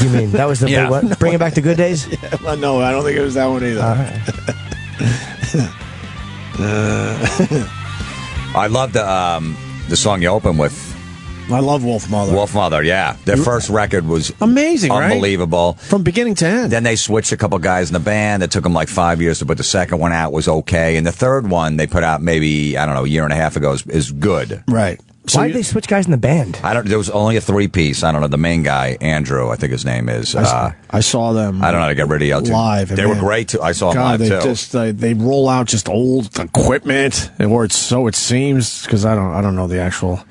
You mean that was the big one? No. Bringing back the good days? Yeah, well, no, I don't think it was that one either. All right. I love the song you open with. I love Wolf Mother. Wolf Mother, yeah. Their first record was amazing, unbelievable. Right? From beginning to end. Then they switched a couple guys in the band. It took them like 5 years to put the second one out. Was okay. And the third one they put out maybe, I don't know, a year and a half ago is good. Right. So why did they switch guys in the band? There was only a 3-piece. I don't know. The main guy, Andrew, I think his name is. I saw them. I don't know how to get rid of you live. They were great too. I saw them live they too. Just they roll out just old equipment, or it's so it seems, because I don't know the actual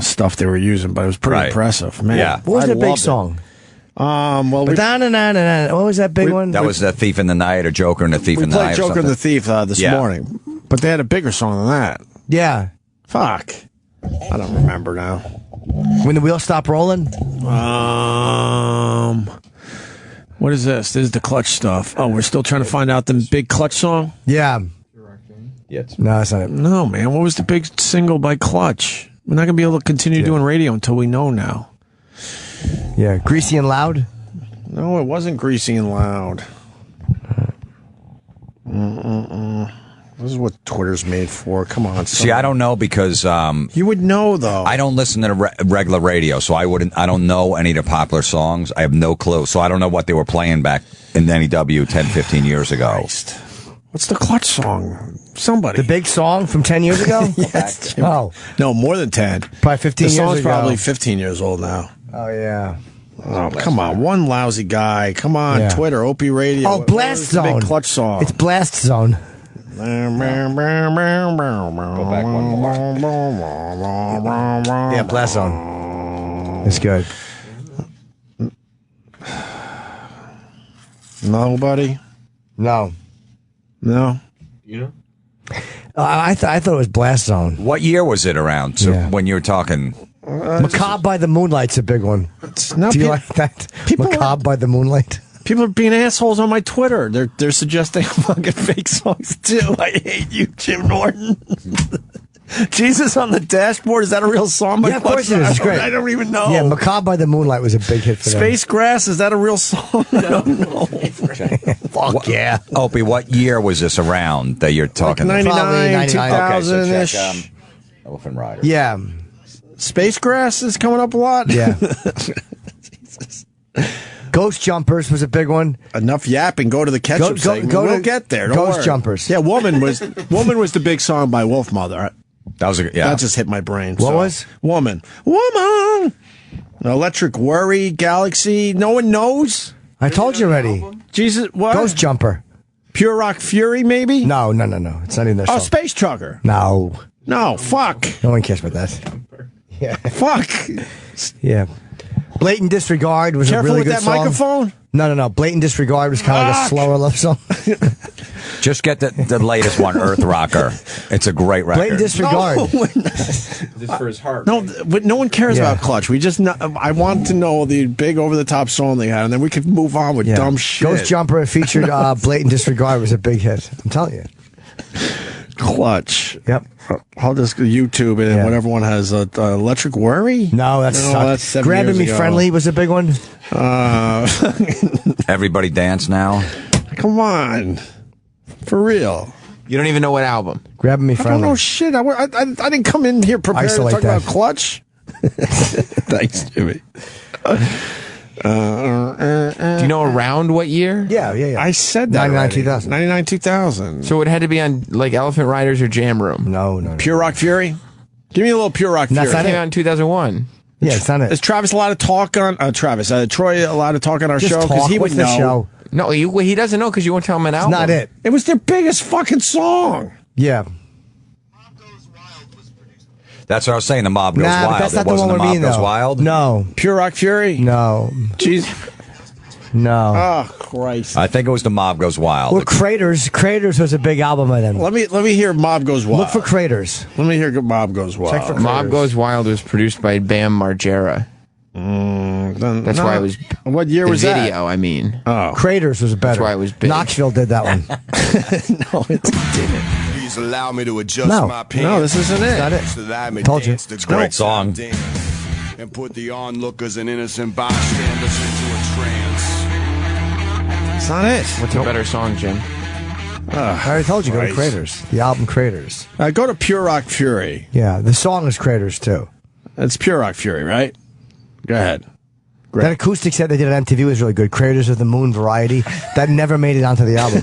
stuff they were using, but it was pretty impressive, man. Yeah. What was the big song? Well, what was that big one? That was the Thief in the Night or Joker and the Thief in the Night. We played Joker and the Thief this morning, but they had a bigger song than that. Yeah. Fuck. I don't remember now. When the Wheels Stop Rolling? What is this? This is the Clutch stuff. Oh, we're still trying to find out the big Clutch song? Yeah. Yeah. No, that's not it. No, man. What was the big single by Clutch? We're not going to be able to continue doing radio until we know now. Yeah. Greasy and Loud? No, it wasn't Greasy and Loud. This is what Twitter's made for. Come on. See, I don't know because you would know though. I don't listen to regular radio, so I don't know any of the popular songs. I have no clue, so I don't know what they were playing back in NEW 10, 15 years ago. Christ. What's the Clutch song? Somebody. The big song from 10 years ago? Yes. Oh. No, more than 10. Probably 15 years ago. The song's probably 15 years old now. Oh, yeah. Oh, come on. One lousy guy. Come on, Twitter, Opie Radio. Oh, Blast Zone. The big Clutch song. It's Blast Zone. Go back one more. Yeah, Blast Zone. It's good. Nobody? No. No? You know? I thought it was Blast Zone. What year was it around? So when you were talking... Macabre by the Moonlight's a big one. Now Do you like that? Macabre by the Moonlight? People are being assholes on my Twitter. They're suggesting fucking fake songs too. I hate you, Jim Norton. Jesus on the Dashboard, is that a real song? Yeah, of course it is. It's great. I don't even know. Yeah, Macabre by the Moonlight was a big hit for them. Space Grass, is that a real song? I don't know. Fuck yeah. Opie, what year was this around that you're talking like about? 99, 2000-ish. Okay, so check Elephant Rider. Yeah. Space Grass is coming up a lot? Yeah. Ghost Jumpers was a big one. Enough yapping. Go to the ketchup segment. We'll get there. Don't Ghost worry. Jumpers. Yeah, Woman was the big song by Wolf Mother. That was That just hit my brain. What was? Woman. Electric Worry, Galaxy. No one knows? I told you already. Jesus, what? Ghost Jumper. Pure Rock Fury, maybe? No. It's not even their song. Oh, Space Trucker. No. No, fuck. No one cares about that. Yeah. Fuck. Yeah. Blatant Disregard was Careful a really with good that song. microphone. No. Blatant Disregard was kind of like a slower love song. Just get the latest one, Earth Rocker. It's a great record. Blatant Disregard. No. This for his heart. No, but no one cares about Clutch. We just I want to know the big over-the-top song they had, and then we could move on with dumb shit. Ghost Jumper featured Blatant Disregard was a big hit. I'm telling you. Clutch. Yep. I'll just YouTube it, and whatever one has Electric Worry. No, that's 7 Grabbing years Me ago. Friendly was a big one. Everybody Dance Now. Come on, for real. You don't even know what album. Grabbing Me I don't Friendly. know shit. I didn't come in here prepared Isolate to talk that. about Clutch. Thanks, Jimmy. Do you know around what year? Yeah. I said that 99, already. 2000. 99, 2000. So it had to be on like Elephant Riders or Jam Room. No. Pure Rock Fury? Give me a little Pure Rock Fury. That's not It came it. out in 2001. Yeah, it's not it. Is Travis allowed to talk on... Troy allowed to talk on our Just show? talk. He would What's the know. show? No, he doesn't know because you won't tell him an It's album. not it. It was their biggest fucking song. Yeah. That's what I was saying. The Mob Goes Nah, Wild. but that's It not the wasn't one The we Mob mean, Goes though. Wild? No. Pure Rock Fury? No. Jeez. No. Oh, Christ. I think it was The Mob Goes Wild. Well, Craters. Craters was a big album of them. Let me hear Mob Goes Wild. Look for Craters. Let me hear Mob Goes Wild. Check for Mob Goes Wild was produced by Bam Margera. That's why it was. What year the was video, I mean. Oh. Craters was better. That's why it was big. Knoxville did that one. No, it didn't. Please allow me to adjust No. my pants. No, this isn't it. Not it. So that I may Told you. dance the It's a great great song. dance and put the onlookers and innocent bystanders into It's not it. What's a better song, Jim? I already told you, go to Christ. Craters. The album Craters. Go to Pure Rock Fury. Yeah, the song is Craters, too. It's Pure Rock Fury, right? Go ahead. That acoustic set they did on MTV was really good. Craters of the Moon Variety. That never made it onto the album.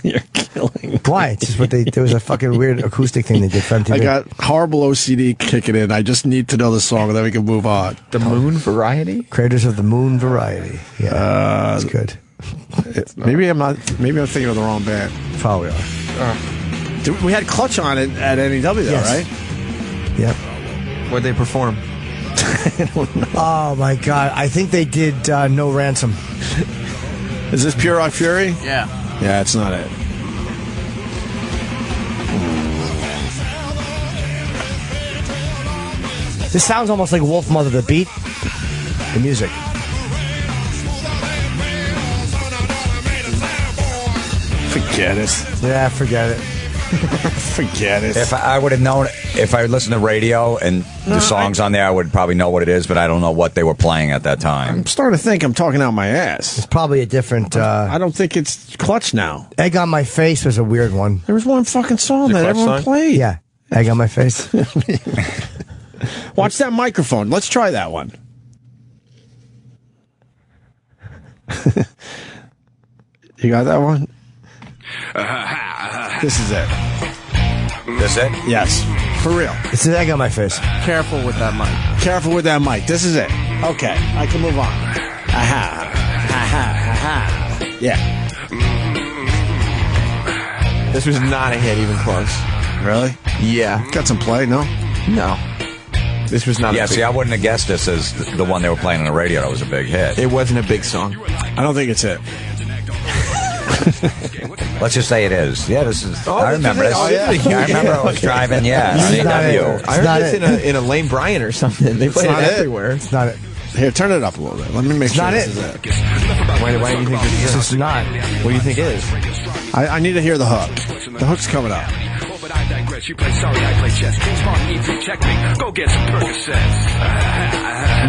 You're killing. Why? It's just what there was a fucking weird acoustic thing they did for MTV. I got horrible OCD kicking in. I just need to know the song, and then we can move on. The Moon Variety? Craters of the Moon Variety. Yeah, it's good. Maybe I'm thinking of the wrong band. Probably are. We had Clutch on it at NEW, though, Yes. right? Yep. Where'd they perform? Oh my God! I think they did No Ransom. Is this Pure Rock Fury? Yeah. Yeah, it's not it. This sounds almost like Wolf Mother. The beat, the music. Forget it. Yeah, forget it. Forget it. If I would have known, if I listened to radio and the songs on there, I would probably know what it is, but I don't know what they were playing at that time. I'm starting to think I'm talking out my ass. It's probably a different. I don't think it's Clutch now. Egg on My Face was a weird one. There was one fucking song that Clutch everyone song? played. Yeah, Egg on My Face. Watch that microphone. Let's try that one. You got that one? This is it. This it? Yes. For real. It's an Egg on My Face. Careful with that mic. Careful with that mic. This is it. Okay. I can move on. Aha. Aha. Aha. Yeah. This was not a hit, even close. Really? Yeah. Got some play, no? No. This was not Yeah, a big see, I wouldn't have guessed this as the one they were playing on the radio that was a big hit. It wasn't a big song. I don't think it's it. Let's just say it is. Yeah, this is. Oh, I this remember is it. this. Oh, yeah. I remember I was driving, yeah. It's not it. CW. It's I heard not this it. in a Lane Bryant or something. They played not it it. everywhere. It's not it. Here, turn it up a little bit. Let me make sure not this it. is it. Why do you think this It's is? just not. What do you think it is? I need to hear the hook. The hook's coming up. But I digress. You play sorry, I play chess. King Smart EP, check me. Go get some Percocets.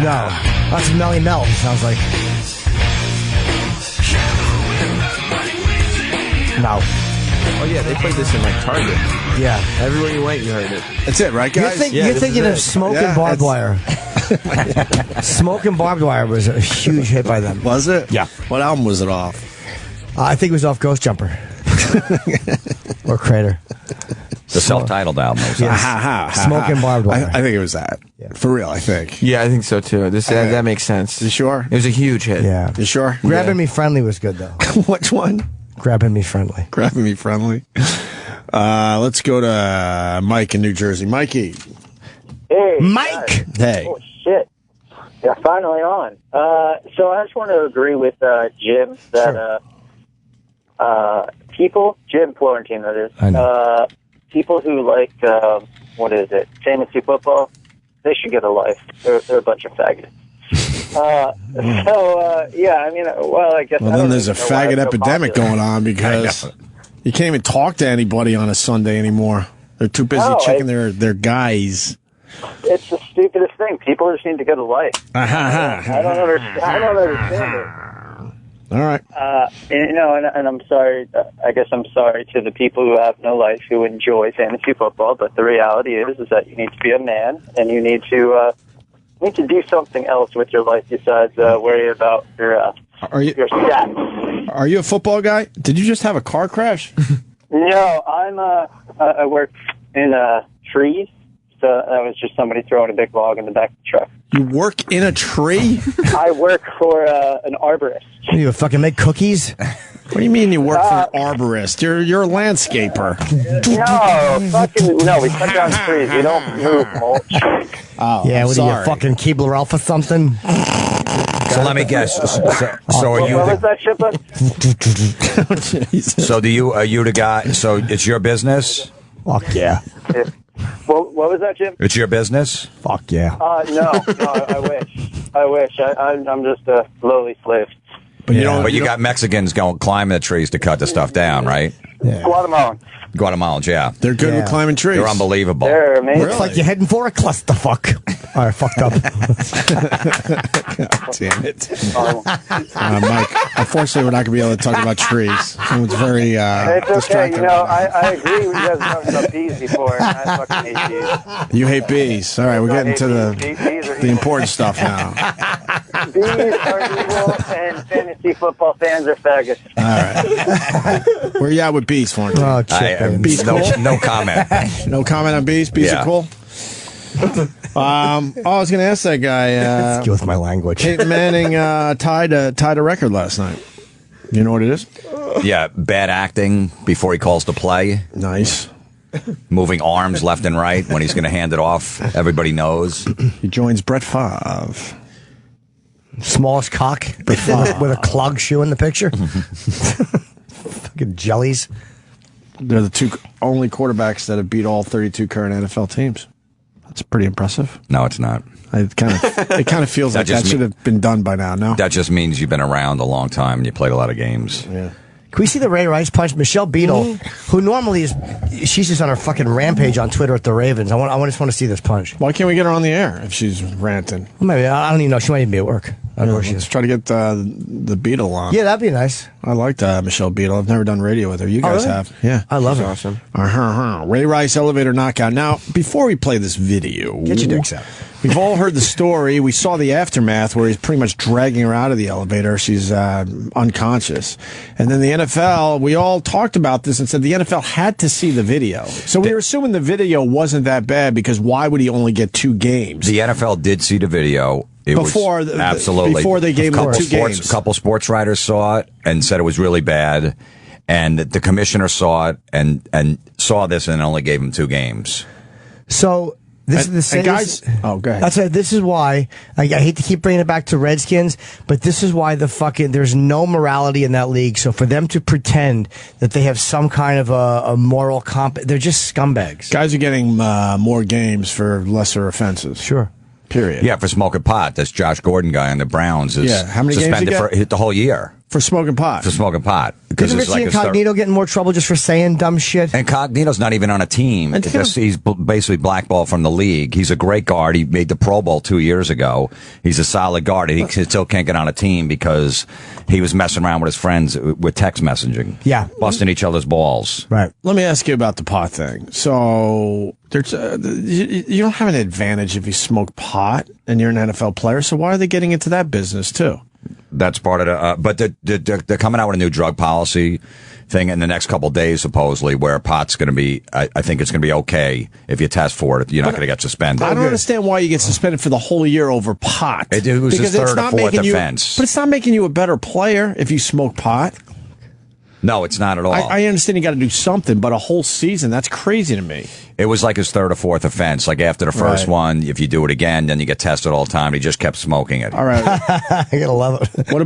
No. That's Melly Mel, it sounds like. No. Oh yeah, they played this in like Target. Yeah. Everywhere you went, you heard it. That's it, right, guys? Yeah, You're this thinking is of it. Smoke Yeah, and Barbed it's- Wire. Smoke and Barbed Wire was a huge hit by them. Was it? Yeah. What album was it off? I think it was off Ghost Jumper. Or Crater. The self-titled album. Was Yes. Smoke and Barbed Wire. I think it was that. Yeah. For real, I think. Yeah, I think so too. That makes sense. You sure? It was a huge hit. Yeah. You sure? Grabbing Me Friendly was good, though. Which one? Grabbing Me Friendly. Grabbing Me Friendly. Let's go to Mike in New Jersey. Mikey. Hey, Mike! Hey. oh shit! Yeah, finally on. So I just want to agree with Jim that people, Jim Florentine, that is, I know. people who like what is it, fantasy football, they should get a life. They're a bunch of faggots. Yeah, I mean, well, I guess. Well, I then don't there's a even know why faggot it's so epidemic popular. going on because you can't even talk to anybody on a Sunday anymore. They're too busy No, checking their guys. It's the stupidest thing. People just need to get a life. I don't understand. I don't understand it. All right. And I'm sorry. I guess I'm sorry to the people who have no life who enjoy fantasy football. But the reality is that you need to be a man, and you need to do something else with your life besides worry about your stats. Are you a football guy? Did you just have a car crash? No, I work in trees. So that was just somebody throwing a big log in the back of the truck. You work in a tree? I work for an arborist. You fucking make cookies? What do you mean you work for an arborist? You're a landscaper. No, we cut down trees. We don't move mulch. Oh, Yeah, what are you, sorry. fucking Keebler Elf or something? So let me guess. So are you? What was that, Shippa? So are you the guy? So it's your business? Fuck yeah. What was that, Jim? It's your business? Fuck yeah. No, I wish. I'm just a lowly slave. But you don't. But you got Mexicans going climbing the trees to cut the stuff down, right? Yeah. Guatemalan. Guatemalans, yeah. They're good with Yeah. climbing trees. They're unbelievable. They're amazing. Looks like you're heading for a clusterfuck. All right, fucked up. Damn it. Mike, unfortunately, we're not going to be able to talk about trees. It's very It's okay. distracting. I agree. You guys talked about bees before, and I fucking hate bees. You hate bees. All right, we're getting to the important stuff now. Bees are evil, and fantasy football fans are faggots. All right. Where you at with bees, Florentine? Oh, chickens. Bees cool? No comment. No comment on bees? Bees Yeah. are cool? I was going to ask that guy. Excuse my language. Peyton Manning tied a record last night. You know what it is? Yeah, bad acting before he calls the play. Nice. Moving arms left and right when he's going to hand it off. Everybody knows. He joins Brett Favre. Smallest cock with a clog shoe in the picture. Fucking jellies. They're the two only quarterbacks that have beat all 32 current NFL teams. That's pretty impressive. No, it's not. It kind of feels like that should have been done by now. No, That just means you've been around a long time and you played a lot of games. yeah. Can we see the Ray Rice punch? Michelle Beadle, who normally she's just on her fucking rampage on Twitter at the Ravens. I just want to see this punch. Why can't we get her on the air if she's ranting? Well, maybe I don't even know. She might even be at work. I don't know where she Let's is. try to get the Beetle on. Yeah, that'd be nice. I liked Michelle Beadle. I've never done radio with her. You guys really? have. Yeah. I love her. Awesome. Ray Rice elevator knockout. Now, before we play this video, Get your dicks out. We've all heard the story. We saw the aftermath where he's pretty much dragging her out of the elevator. She's unconscious. And then the NFL, we all talked about this and said the NFL had to see the video. So we were assuming the video wasn't that bad because why would he only get 2 games? The NFL did see the video. It Before was absolutely before they gave him 2 games. A couple sports writers saw it and said it was really bad, and the commissioner saw it and saw this and only gave him 2 games. So this is the same. guys, oh, go ahead. That's right. This is why I hate to keep bringing it back to Redskins, but this is why there's no morality in that league. So for them to pretend that they have some kind of a moral they're just scumbags. Guys are getting more games for lesser offenses. Sure. Period. Yeah, for smoking pot. This Josh Gordon guy on the Browns is How many games suspended he for the whole year For smoking pot. for smoking pot. Because Didn't it's Richie like Incognito get in more trouble just for saying dumb shit? Incognito's not even on a team. And He's basically blackballed from the league. He's a great guard. He made the Pro Bowl 2 years ago. He's a solid guard. And he still can't get on a team because he was messing around with his friends with text messaging. Yeah. Busting each other's balls. Right. Let me ask you about the pot thing. So there's you don't have an advantage if you smoke pot and you're an NFL player. So why are they getting into that business too? That's part of the, but they're coming out with a new drug policy thing in the next couple of days, supposedly, where pot's going to be, I think it's going to be okay if you test for it. You're not going to get suspended. I don't understand why you get suspended for the whole year over pot. It was his third or fourth offense. But it's not making you a better player if you smoke pot. No, it's not at all. I understand you got to do something, but a whole season, that's crazy to me. It was like his third or fourth offense. Like after the first one, if you do it again, then you get tested all the time. He just kept smoking it. All right. I gotta love it. What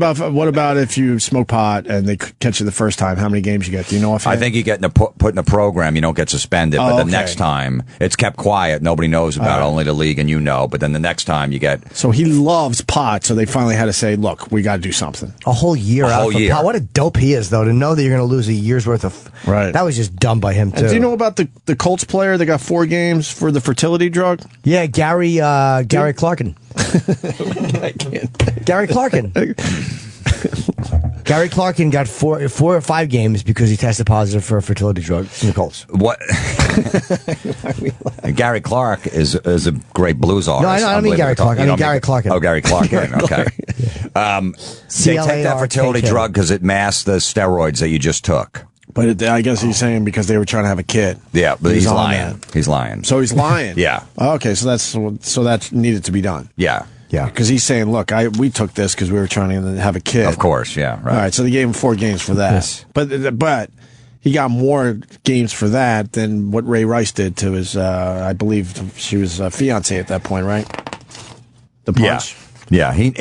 about if you smoke pot and they catch you the first time? How many games you get? Do you know if I think you get put in a program. You don't get suspended, but the next time it's kept quiet. Nobody knows about it. Only the league and you know. But then the next time you get. So he loves pot. So they finally had to say, "Look, we got to do something." A whole year out for pot. What a dope he is, though, to know that you're going to lose a year's worth of. Right. That was just dumb by him too. And do you know about the Colts player that got 4 games for the fertility drug? Yeah, Gary Clarkin. Gary Clarkin. Gary Clarkin got 4 or 5 games because he tested positive for a fertility drug in the Colts. What? Gary Clark is a great blues artist. No, I don't mean Gary Clark. I mean Gary Clarkin. Oh, Gary Clarkin. Okay. They take that fertility drug because it masks the steroids that you just took. But I guess he's saying because they were trying to have a kid. Yeah, but he's lying. That. He's lying. So he's lying. Yeah. Okay, so that needed to be done. Yeah. Yeah. Because he's saying, look, we took this because we were trying to have a kid. Of course, yeah. Right. All right, so they gave him 4 games for that. Yes. But he got more games for that than what Ray Rice did to his, I believe she was a fiance at that point, right? The punch. Yeah, he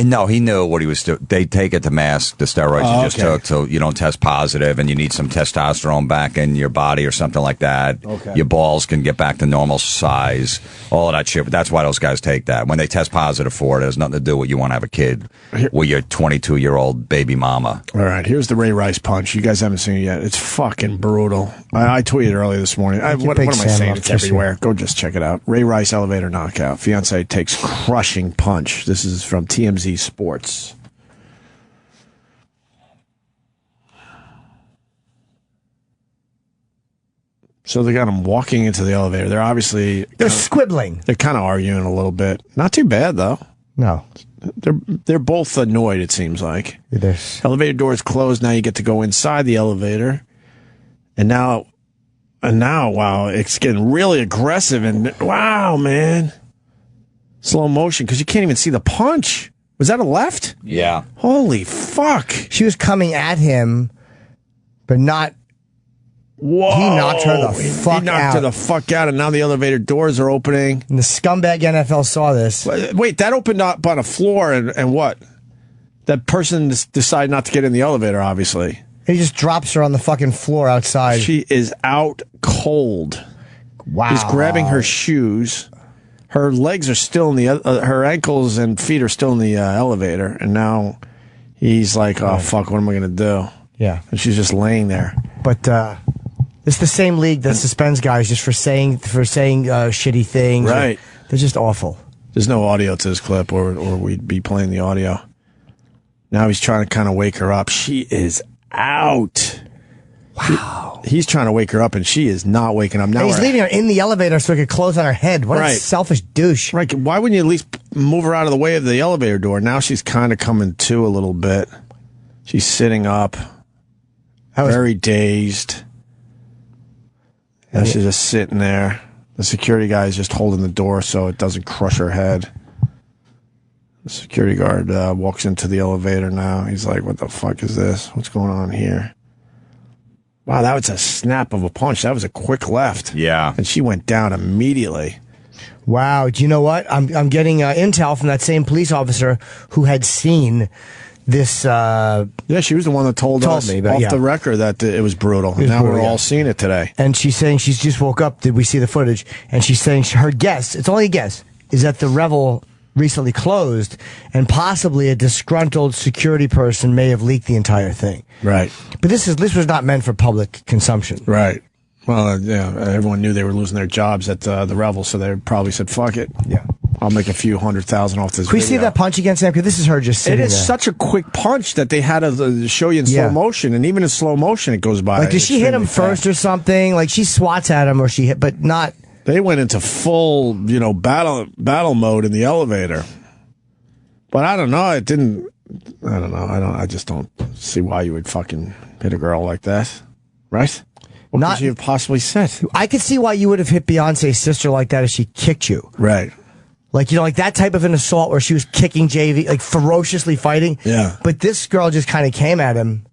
knew what he was doing. They take it to mask the steroids you just took, so you don't test positive, and you need some testosterone back in your body or something like that. Okay. Your balls can get back to normal size, all of that shit. But that's why those guys take that. When they test positive for it, it has nothing to do with you want to have a kid with your 22-year-old baby mama. All right, here's the Ray Rice punch. You guys haven't seen it yet. It's fucking brutal. I tweeted earlier this morning. What am I saying? It's everywhere. Go just check it out. Ray Rice elevator knockout. Fiance takes crushing punch. This is from TMZ Sports. So they got him walking into the elevator. They're obviously squibbling. They're kind of arguing a little bit. Not too bad though. No. They're both annoyed, it seems like. Elevator door is closed. Now you get to go inside the elevator. And now, wow, it's getting really aggressive. And wow, man. Slow motion, because you can't even see the punch. Was that a left? Yeah. Holy fuck. She was coming at him, but not. Whoa. He knocked her the fuck out. He knocked her the fuck out, and now the elevator doors are opening. And the scumbag NFL saw this. Wait, that opened up on a floor, and what? That person decided not to get in the elevator, obviously. He just drops her on the fucking floor outside. She is out cold. Wow. He's grabbing her shoes. Her legs are still in the, her ankles and feet are still in the elevator. And now he's like, oh, fuck, what am I going to do? Yeah. And she's just laying there. But it's the same league that suspends guys just for saying shitty things. Right. They're just awful. There's no audio to this clip, or we'd be playing the audio. Now he's trying to kind of wake her up. She is out. Wow. He's trying to wake her up, and she is not waking up. Now and he's leaving her in the elevator so he could close on her head. What a selfish douche. Right. Why wouldn't you at least move her out of the way of the elevator door? Now she's kind of coming to a little bit. She's sitting up, very dazed. And she's just sitting there. The security guy is just holding the door so it doesn't crush her head. The security guard walks into the elevator now. He's like, what the fuck is this? What's going on here? Wow, that was a snap of a punch. That was a quick left. Yeah. And she went down immediately. Wow. Do you know what? I'm getting intel from that same police officer who had seen this. Yeah, she was the one that told us me, off the record that it was brutal. And now we're all seeing it today. And she's saying she's just woke up. Did we see the footage? And she's saying her guess, it's only a guess, is that the Revel recently closed and possibly a disgruntled security person may have leaked the entire thing. Right. But this was not meant for public consumption. Right. Well, yeah, everyone knew they were losing their jobs at the Revel, so they probably said, fuck it. Yeah. I'll make a few $100,000 off this Can we video. see that punch again, Sam? Because this is her just sitting there. It is such a quick punch that they had to show you in slow motion, and even in slow motion, it goes by. Like, did she hit him first or something? Like, she swats at him, or she hit, but not. They went into full, battle mode in the elevator. But I don't know. It didn't. I don't know. I just don't see why you would fucking hit a girl like that, right? What could you have possibly said? I could see why you would have hit Beyonce's sister like that if she kicked you. Right. Like, like that type of an assault where she was kicking JV, like ferociously fighting. Yeah. But this girl just kind of came at him.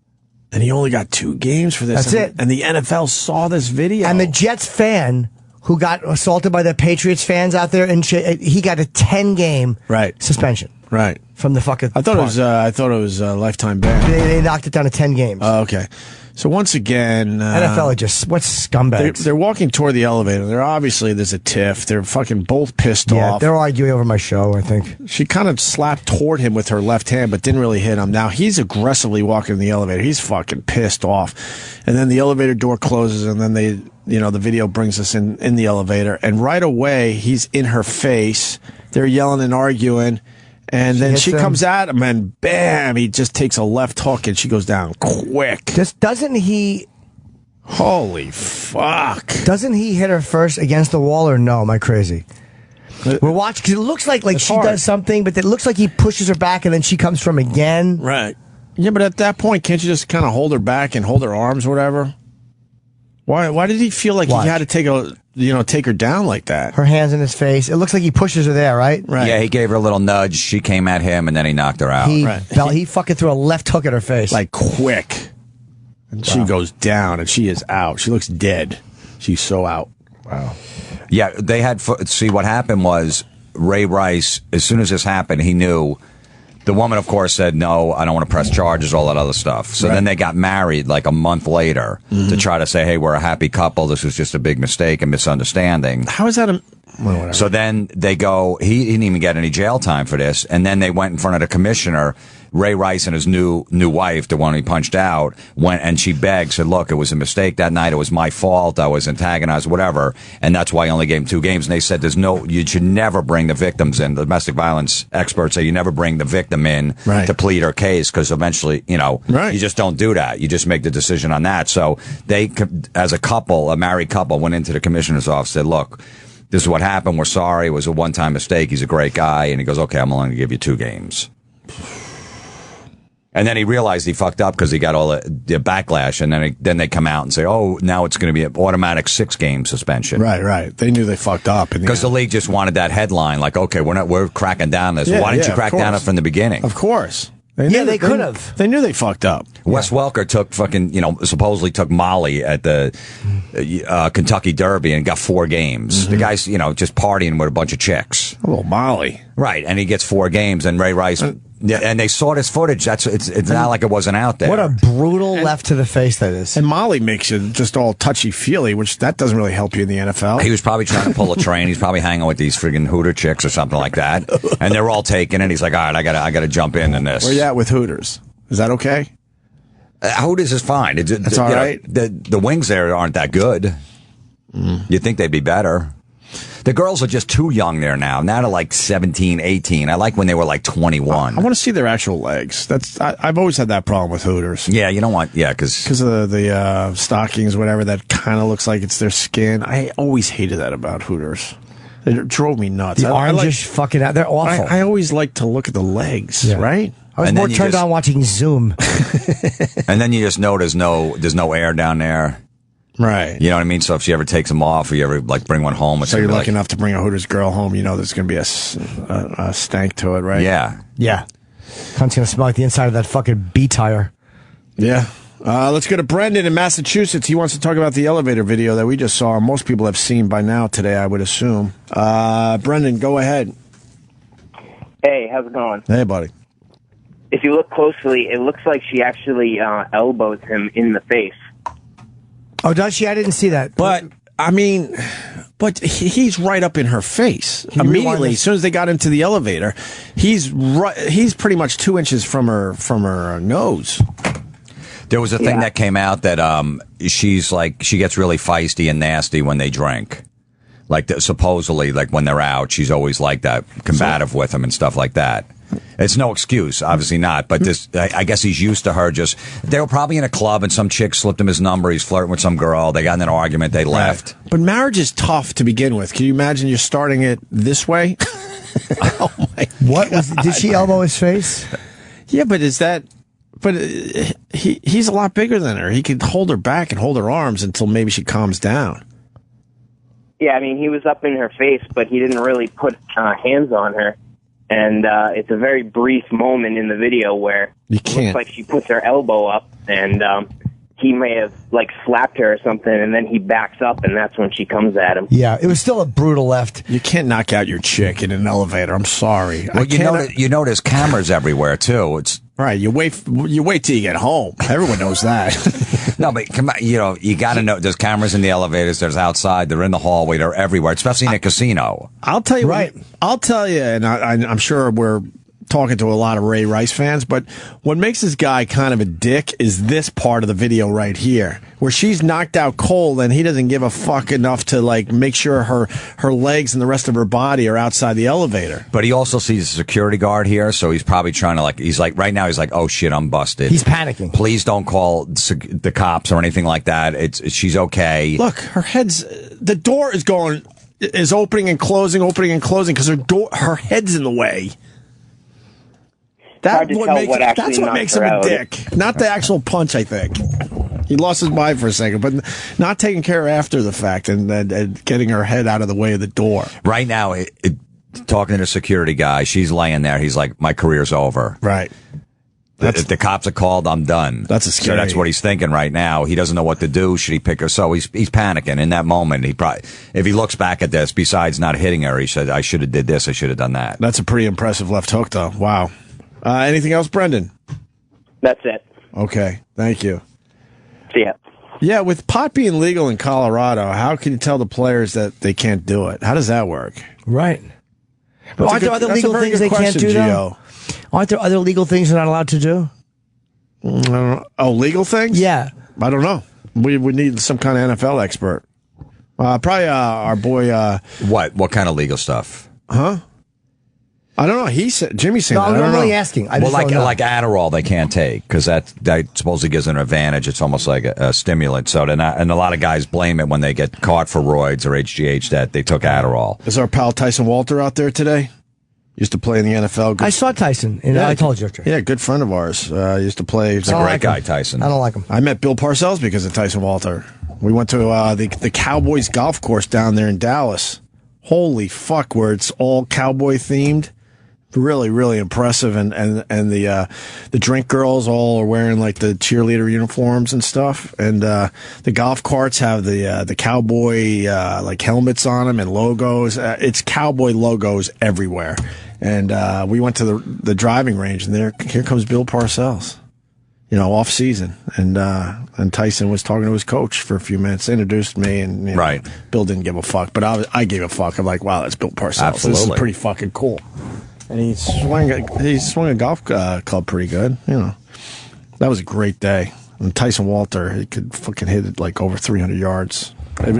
And he only got 2 games for this. That's it. And the NFL saw this video. And the Jets fan who got assaulted by the Patriots fans out there, and he got a 10-game suspension. Right. From the fucking I thought it was a lifetime ban. They knocked it down to 10 games. Oh, okay. So once again, NFL are just what scumbags. They're walking toward the elevator. There's a tiff. They're fucking both pissed off. Yeah, they're arguing over my show, I think. She kind of slapped toward him with her left hand, but didn't really hit him. Now he's aggressively walking in the elevator. He's fucking pissed off. And then the elevator door closes, and then the video brings us in the elevator, and right away he's in her face. They're yelling and arguing. And then she comes at him, and bam, he just takes a left hook, and she goes down quick. Doesn't he... Holy fuck. Doesn't he hit her first against the wall, or no? Am I crazy? We're watching, because it looks like she does something, but it looks like he pushes her back, and then she comes from again. Right. Yeah, but at that point, can't you just kind of hold her back and hold her arms or whatever? Why did he feel like he had to take her down like that? Her hands in his face. It looks like he pushes her there, right? Right. Yeah, he gave her a little nudge. She came at him, and then he knocked her out. He fucking threw a left hook at her face. Like, quick. And she goes down, and she is out. She looks dead. She's so out. Wow. Yeah, they had... See, what happened was Ray Rice, as soon as this happened, he knew The woman, of course, said, no, I don't want to press charges, all that other stuff. So then they got married like a month later to try to say, hey, we're a happy couple. This was just a big mistake and misunderstanding. How is that well, so then they go, he didn't even get any jail time for this. And then they went in front of the commissioner. Ray Rice and his new wife, the one he punched out, went and she begged, said, look, it was a mistake that night. It was my fault. I was antagonized, whatever. And that's why I only gave him 2 games. And they said, you should never bring the victims in. The domestic violence experts say you never bring the victim in to plead her case because eventually, you just don't do that. You just make the decision on that. So they, as a couple, a married couple, went into the commissioner's office, said, look, this is what happened. We're sorry. It was a one-time mistake. He's a great guy. And he goes, okay, I'm only going to give you 2 games. And then he realized he fucked up because he got all the backlash. And then they come out and say, oh, now it's going to be an automatic 6-game suspension. Right. They knew they fucked up. Because the league just wanted that headline, like, okay, we're cracking down this. Why didn't you crack down it from the beginning? Of course. They could have. They knew they fucked up. Wes Welker took supposedly took Molly at the Kentucky Derby and got 4 games. The guy's, just partying with a bunch of chicks. Oh, Molly. Right. And he gets 4 games and Ray Rice. And they saw this footage. It's not like it wasn't out there. What a brutal left to the face that is. And Molly makes you just all touchy-feely, which that doesn't really help you in the NFL. He was probably trying to pull a train. He's probably hanging with these friggin' Hooter chicks or something like that. And they're all taking it. He's like, all right, I gotta jump in this. Where you at with Hooters? Is that okay? Hooters is fine. That's all right. The wings there aren't that good. You'd think they'd be better. The girls are just too young there now. Now they're like 17, 18. I like when they were like 21. I want to see their actual legs. I've always had that problem with Hooters. Yeah, you don't want, because of the stockings, whatever, that kind of looks like it's their skin. I always hated that about Hooters. It drove me nuts. The arms just fucking out. They're awful. I always like to look at the legs, right? I was more turned on watching Zoom. And then you just know there's no air down there. Right. You know what I mean? So if she ever takes them off or you ever bring one home. So you're lucky enough to bring a Hooters girl home, there's going to be a stank to it, right? Yeah. Yeah. Cunt's going to smell like the inside of that fucking bee tire. Yeah. Let's go to Brendan in Massachusetts. He wants to talk about the elevator video that we just saw. Most people have seen by now today, I would assume. Brendan, go ahead. Hey, how's it going? Hey, buddy. If you look closely, it looks like she actually elbows him in the face. Oh, does she? I didn't see that. But he's right up in her face immediately. As soon as they got into the elevator, he's pretty much 2 inches from her nose. There was a thing that came out that she gets really feisty and nasty when they drink. Like supposedly, like when they're out, she's always like that, combative with him and stuff like that. It's no excuse, obviously not. But I guess he's used to her. They were probably in a club and some chick slipped him his number. He's flirting with some girl. They got in an argument. They left. Right. But marriage is tough to begin with. Can you imagine you're starting it this way? Oh my! What was? Did she elbow his face? Yeah, but he's a lot bigger than her. He could hold her back and hold her arms until maybe she calms down. Yeah, I mean, he was up in her face, but he didn't really put hands on her. And it's a very brief moment in the video where it looks like she puts her elbow up, and he may have slapped her or something, and then he backs up, and that's when she comes at him. Yeah, it was still a brutal left. You can't knock out your chick in an elevator. I'm sorry. Well, you know there's cameras everywhere too. It's right. You wait till you get home. Everyone knows that. No, but come on, you got to know. There's cameras in the elevators. There's outside. They're in the hallway. They're everywhere, especially in a casino. I'll tell you. Right. I'll tell you, and I'm sure we're talking to a lot of Ray Rice fans, but what makes this guy kind of a dick is this part of the video right here, where she's knocked out cold and he doesn't give a fuck enough to make sure her legs and the rest of her body are outside the elevator. But he also sees a security guard here, so he's probably trying to right now he's like, oh shit, I'm busted. He's panicking. Please don't call the cops or anything like that. She's okay. Look, the door is opening and closing because her head's in the way. That's what makes him a dick. Not the actual punch, I think. He lost his mind for a second, but not taking care after the fact and getting her head out of the way of the door. Right now, talking to the security guy, she's laying there. He's like, my career's over. Right. If the cops are called, I'm done. That's scary. So that's what he's thinking right now. He doesn't know what to do. Should he pick her? So he's panicking in that moment. If he looks back at this, besides not hitting her, he said, I should have did this. I should have done that. That's a pretty impressive left hook, though. Wow. Anything else, Brendan? That's it. Okay, thank you. See ya. Yeah, with pot being legal in Colorado, how can you tell the players that they can't do it? How does that work? Right. But aren't there other legal things they can't do, though? Aren't there other legal things they're not allowed to do? Oh, legal things? Yeah. I don't know. We would need some kind of NFL expert. Probably our boy. What kind of legal stuff? Huh? I don't know. He said Jimmy said. No, that. I'm really asking. Like Adderall, they can't take because that supposedly gives an advantage. It's almost like a stimulant. So and a lot of guys blame it when they get caught for roids or HGH that they took Adderall. Is our pal Tyson Walter out there today? Used to play in the NFL. I saw Tyson. I told you. Yeah, good friend of ours. Used to play. He's a great guy, Tyson. I don't like him. I met Bill Parcells because of Tyson Walter. We went to the Cowboys golf course down there in Dallas. Holy fuck, where it's all cowboy themed. Really, really impressive, and the drink girls all are wearing like the cheerleader uniforms and stuff, and the golf carts have the cowboy like helmets on them and logos. It's cowboy logos everywhere, and we went to the driving range, and here comes Bill Parcells, off season, and Tyson was talking to his coach for a few minutes, introduced me, and right. Bill didn't give a fuck, but I gave a fuck. I'm like, wow, that's Bill Parcells. Absolutely. This is pretty fucking cool. And he swung a golf club pretty good. That was a great day. And Tyson Walter, he could fucking hit it like over 300 yards.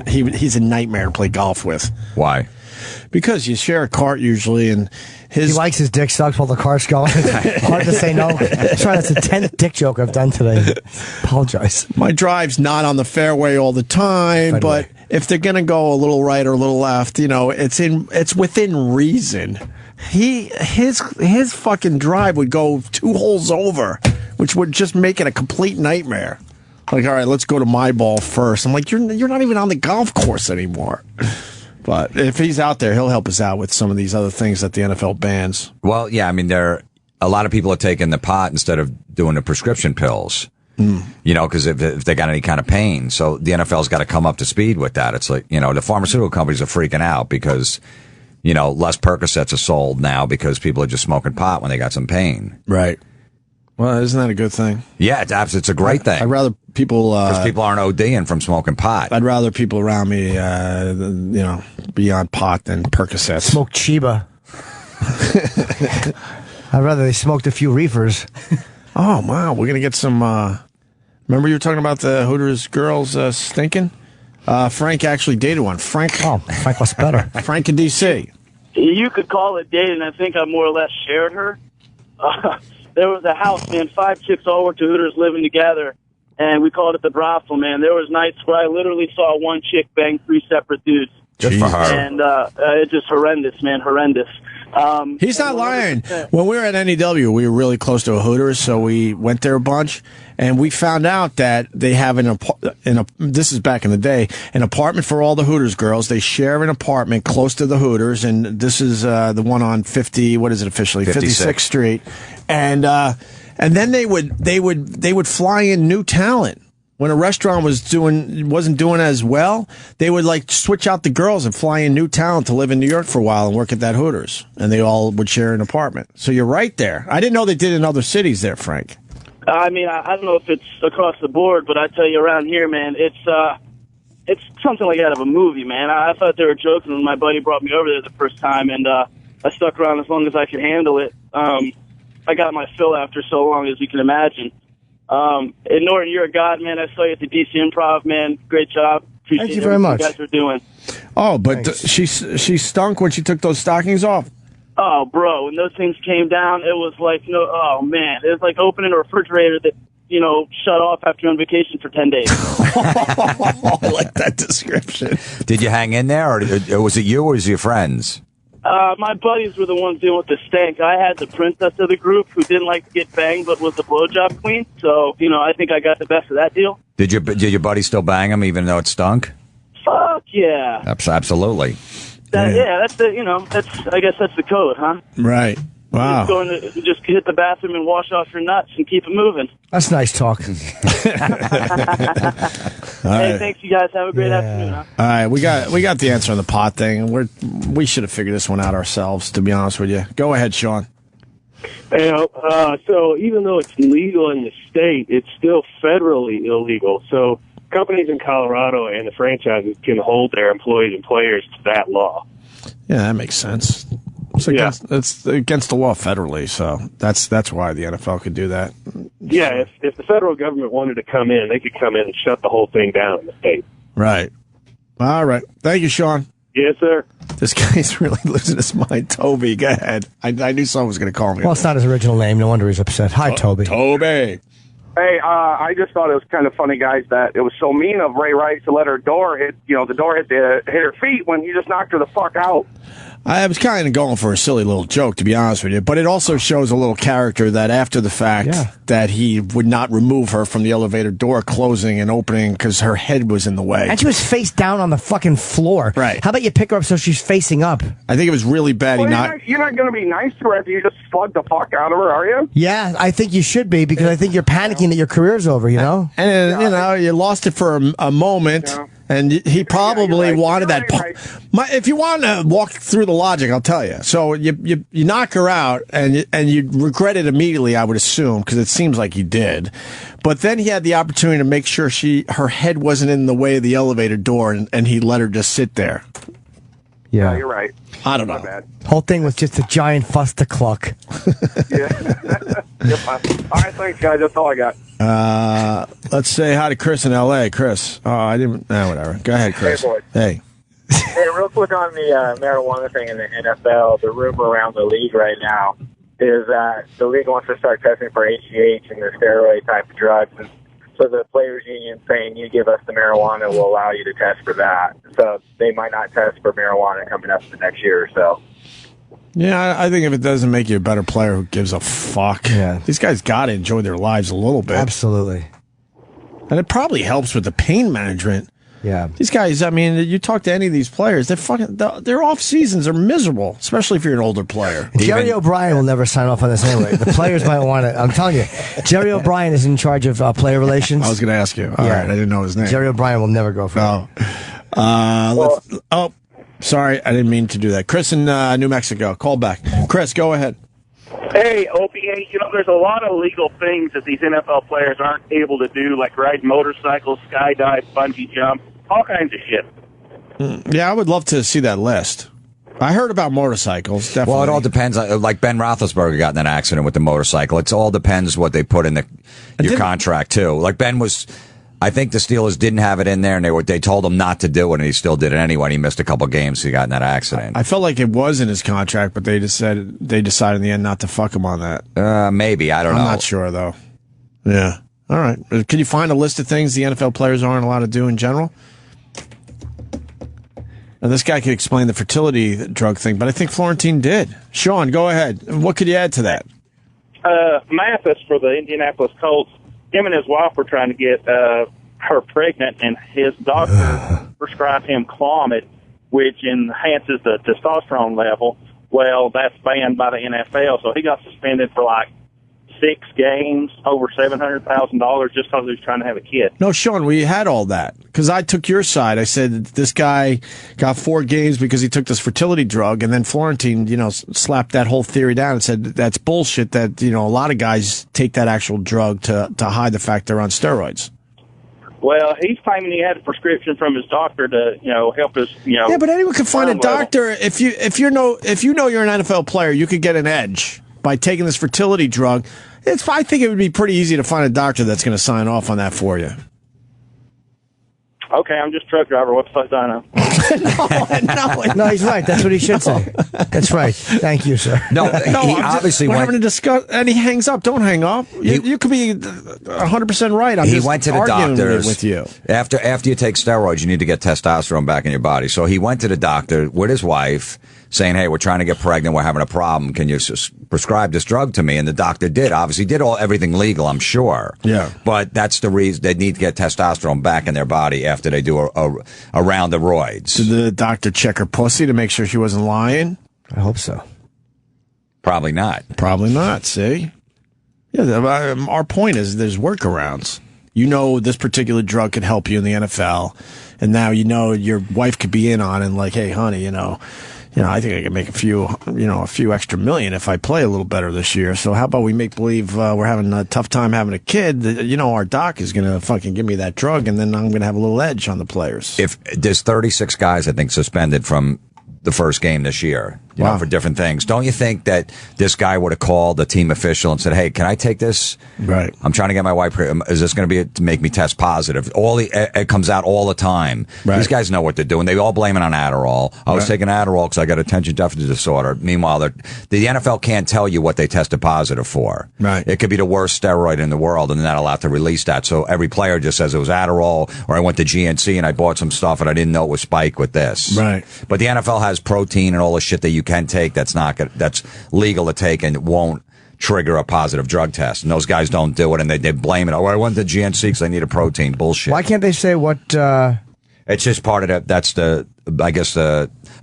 He's a nightmare to play golf with. Why? Because you share a cart usually, and he likes his dick sucked while the cart's going. Hard to say no. Sorry, that's the 10th dick joke I've done today. Apologize. My drive's not on the fairway all the time, but if they're gonna go a little right or a little left, it's within reason. His fucking drive would go 2 holes over, which would just make it a complete nightmare. Like, all right, let's go to my ball first. I'm like, you're not even on the golf course anymore. But if he's out there, he'll help us out with some of these other things that the NFL bans. Well, yeah, I mean, a lot of people are taking the pot instead of doing the prescription pills. Because if they got any kind of pain, so the NFL's got to come up to speed with that. It's like the pharmaceutical companies are freaking out because. Less Percocets are sold now because people are just smoking pot when they got some pain. Right. Well, isn't that a good thing? Yeah, it's a great thing. I'd rather people... Because people aren't ODing from smoking pot. I'd rather people around me, be on pot than Percocets. Smoke Chiba. I'd rather they smoked a few reefers. Oh, wow. We're going to get some... remember you were talking about the Hooters girls stinking? Frank actually dated one. Frank was better. Frank in D.C. You could call it dating. I think I more or less shared her. There was a house, man. 5 chicks all worked at Hooters living together, and we called it the brothel, man. There was nights where I literally saw one chick bang 3 separate dudes. Good for her. And it's just horrendous, man. Horrendous. He's not lying. When we were at NEW, we were really close to a Hooters, so we went there a bunch, and we found out that they have this is back in the day, an apartment for all the Hooters girls. They share an apartment close to the Hooters, and this is the one on 50. What is it officially? 56th Street, and then they would fly in new talent. When a restaurant wasn't doing as well, they would like switch out the girls and fly in new talent to live in New York for a while and work at that Hooters, and they all would share an apartment. So you're right there. I didn't know they did in other cities there, Frank. I mean, I don't know if it's across the board, but I tell you around here, man, it's something like out of a movie, man. I thought they were joking when my buddy brought me over there the first time, and I stuck around as long as I could handle it. I got my fill after so long, as you can imagine. And Norton, you're a god, man. I saw you at the DC Improv, man. Great job. Appreciate Thank you very much. You guys are doing. Oh, but she stunk when she took those stockings off. Oh, bro, when those things came down, it was like oh man, it was like opening a refrigerator that shut off after you're on vacation for 10 days. I like that description. Did you hang in there, or was it you, or was it your friends? My buddies were the ones dealing with the stank. I had the princess of the group who didn't like to get banged but was the blowjob queen. So, I think I got the best of that deal. Did your buddy still bang him even though it stunk? Fuck yeah. Absolutely. That's I guess that's the code, huh? Right. Wow. Just hit the bathroom and wash off your nuts and keep it moving. That's nice talk. Hey, thanks, you guys. Have a great afternoon. Huh? All right, we got the answer on the pot thing. We should have figured this one out ourselves, to be honest with you. Go ahead, Sean. So even though it's legal in the state, it's still federally illegal. So companies in Colorado and the franchises can hold their employees and players to that law. Yeah, that makes sense. It's against the law federally, so that's why the NFL could do that. Yeah, if the federal government wanted to come in, they could come in and shut the whole thing down in the state. Right. All right. Thank you, Sean. Yes, sir. This guy's really losing his mind. Toby, go ahead. I knew someone was going to call me. Well, it's not his original name. No wonder he's upset. Hi, Toby. Toby. Hey, I just thought it was kind of funny, guys, that it was so mean of Ray Rice to let her door hit, the door hit her feet when he just knocked her the fuck out. I was kind of going for a silly little joke, to be honest with you, but it also shows a little character that after the fact that he would not remove her from the elevator door closing and opening because her head was in the way. And she was face down on the fucking floor. Right. How about you pick her up so she's facing up? I think it was really bad. Well, you're not going to be nice to her after you just slugged the fuck out of her, are you? Yeah, I think you should be, because I think you're panicking that your career's over, you know? And, you lost it for a moment. Yeah. And he probably wanted that. If you want to walk through the logic, I'll tell you. So you knock her out, and you regret it immediately, I would assume, because it seems like he did. But then he had the opportunity to make sure her head wasn't in the way of the elevator door, and he let her just sit there. Yeah, you're right. I don't know. Bad. Whole thing was just a giant fuss-to-cluck. All right, thanks, guys. That's all I got. Let's say hi to Chris in L.A. Chris. Oh, I didn't. Whatever. Go ahead, Chris. Hey, boys. Hey. Hey, real quick on the marijuana thing in the NFL. The rumor around the league right now is that the league wants to start testing for HGH and the steroid type of drugs. And so the players' union saying, you give us the marijuana, we'll allow you to test for that. So they might not test for marijuana coming up the next year or so. Yeah, I think if it doesn't make you a better player, who gives a fuck? Yeah. These guys got to enjoy their lives a little bit. Absolutely. And it probably helps with the pain management. Yeah. These guys, I mean, you talk to any of these players, their off seasons are miserable, especially if you're an older player. Jerry O'Brien will never sign off on this anyway. The players might want to. I'm telling you, Jerry O'Brien is in charge of player relations. I was going to ask you. All right, I didn't know his name. Jerry O'Brien will never go for it. Sorry, I didn't mean to do that. Chris in New Mexico, call back. Chris, go ahead. Hey, Opie, there's a lot of legal things that these NFL players aren't able to do, like ride motorcycles, skydive, bungee jump, all kinds of shit. Yeah, I would love to see that list. I heard about motorcycles, definitely. Well, it all depends. Like Ben Roethlisberger got in an accident with the motorcycle. It all depends what they put in your contract, too. Like Ben was... I think the Steelers didn't have it in there, and they told him not to do it, and he still did it anyway. And he missed a couple games. So he got in that accident. I felt like it was in his contract, but they decided in the end not to fuck him on that. Maybe, I don't know. I'm not sure though. Yeah. All right. Can you find a list of things the NFL players aren't allowed to do in general? Now, this guy could explain the fertility drug thing, but I think Florentine did. Sean, go ahead. What could you add to that? Mathis for the Indianapolis Colts. Him and his wife were trying to get her pregnant, and his doctor prescribed him Clomid, which enhances the testosterone level. Well, that's banned by the NFL, so he got suspended for like 6 games, over $700,000 just because he was trying to have a kid. No, Sean, we had all that because I took your side. I said this guy got 4 games because he took this fertility drug, and then Florentine, slapped that whole theory down and said that's bullshit. That a lot of guys take that actual drug to hide the fact they're on steroids. Well, he's claiming he had a prescription from his doctor to help us. Yeah, but anyone can find a doctor if you know you're an NFL player, you could get an edge by taking this fertility drug. I think it would be pretty easy to find a doctor that's going to sign off on that for you. Okay, I'm just a truck driver. What the fuck do I know? No, he's right. That's what he should say. That's right. Thank you, sir. No, he obviously we're went... having to discuss, and he hangs up. Don't hang up. You could be 100% right. He went to the doctors with you. After you take steroids, you need to get testosterone back in your body. So he went to the doctor with his wife, saying, "Hey, we're trying to get pregnant. We're having a problem. Can you prescribe this drug to me?" And the doctor did. Obviously, did everything legal, I'm sure. Yeah. But that's the reason they need to get testosterone back in their body after they do a round of roids. Did the doctor check her pussy to make sure she wasn't lying? I hope so. Probably not. Probably not. See? Yeah. Our point is there's workarounds. This particular drug could help you in the NFL, and now your wife could be in on it and like, hey, honey, I think I can make a few extra million if I play a little better this year. So how about we make believe we're having a tough time having a kid? Our doc is going to fucking give me that drug, and then I'm going to have a little edge on the players. If there's 36 guys, I think, suspended from the first game this year, for different things. Don't you think that this guy would have called the team official and said, "Hey, can I take this? Right. I'm trying to get my wife. Is this going to be to make me test positive?" It comes out all the time. Right. These guys know what they're doing. They all blame it on Adderall. I was taking Adderall because I got attention deficit disorder. Meanwhile, the NFL can't tell you what they tested positive for. Right. It could be the worst steroid in the world, and they're not allowed to release that. So every player just says it was Adderall, or I went to GNC and I bought some stuff and I didn't know it was spiked with this. Right. But the NFL has protein and all the shit that you can take that's legal to take and it won't trigger a positive drug test. And those guys don't do it, and they blame it. Oh, I went to GNC because I need a protein. Bullshit. Why can't they say what? It's just part of that's the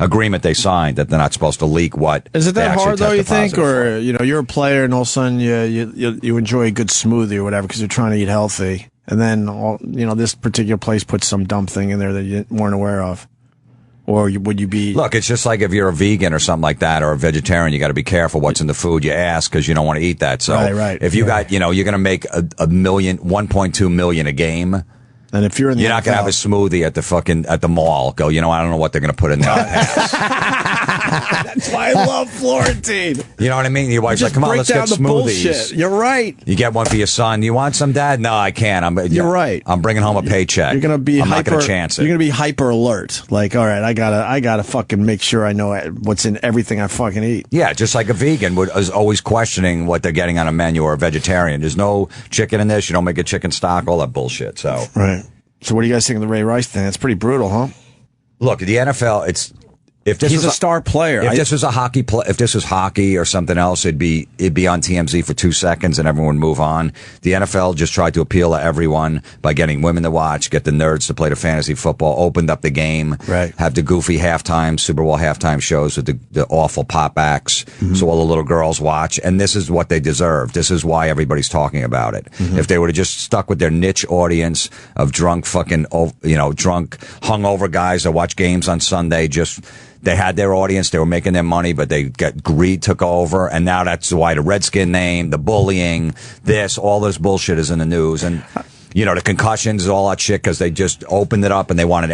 agreement they signed that they're not supposed to leak what. Is it they that actually hard though? You tested think, positive or you're a player and all of a sudden you enjoy a good smoothie or whatever because you're trying to eat healthy, and then this particular place puts some dumb thing in there that you weren't aware of. Or would you be... Look, it's just like if you're a vegan or something like that, or a vegetarian, you got to be careful what's in the food you ask because you don't want to eat that. So right. if you got, you're going to make a million, 1.2 million a game. And if you're in the You're not going to have a smoothie at the mall. Go, I don't know what they're going to put in there. That's why I love Florentine. You know what I mean? Your wife's like, come on, let's get smoothies. Bullshit. You're right. You get one for your son. You want some, Dad? No, I can't. You're right. I'm bringing home a paycheck. You're gonna be I'm not going to chance it. You're gonna be hyper alert. Like, all right, I gotta fucking make sure I know what's in everything I fucking eat. Yeah, just like a vegan is always questioning what they're getting on a menu, or a vegetarian. There's no chicken in this. You don't make a chicken stock. All that bullshit. So right. So what do you guys think of the Ray Rice thing? It's pretty brutal, huh? Look, the NFL, he's a star player. If this was a hockey if this was hockey or something else, it'd be on TMZ for 2 seconds and everyone would move on. The NFL just tried to appeal to everyone by getting women to watch, get the nerds to play the fantasy football, opened up the game, right. Have the goofy Super Bowl halftime shows with the awful pop acts, so all the little girls watch. And this is what they deserve. This is why everybody's talking about it. If they would have just stuck with their niche audience of drunk hungover guys that watch games on Sunday, they had their audience, they were making their money, but greed took over, and now that's why the Redskin name, the bullying, all this bullshit is in the news, and the concussions, all that shit, because they just opened it up and they wanted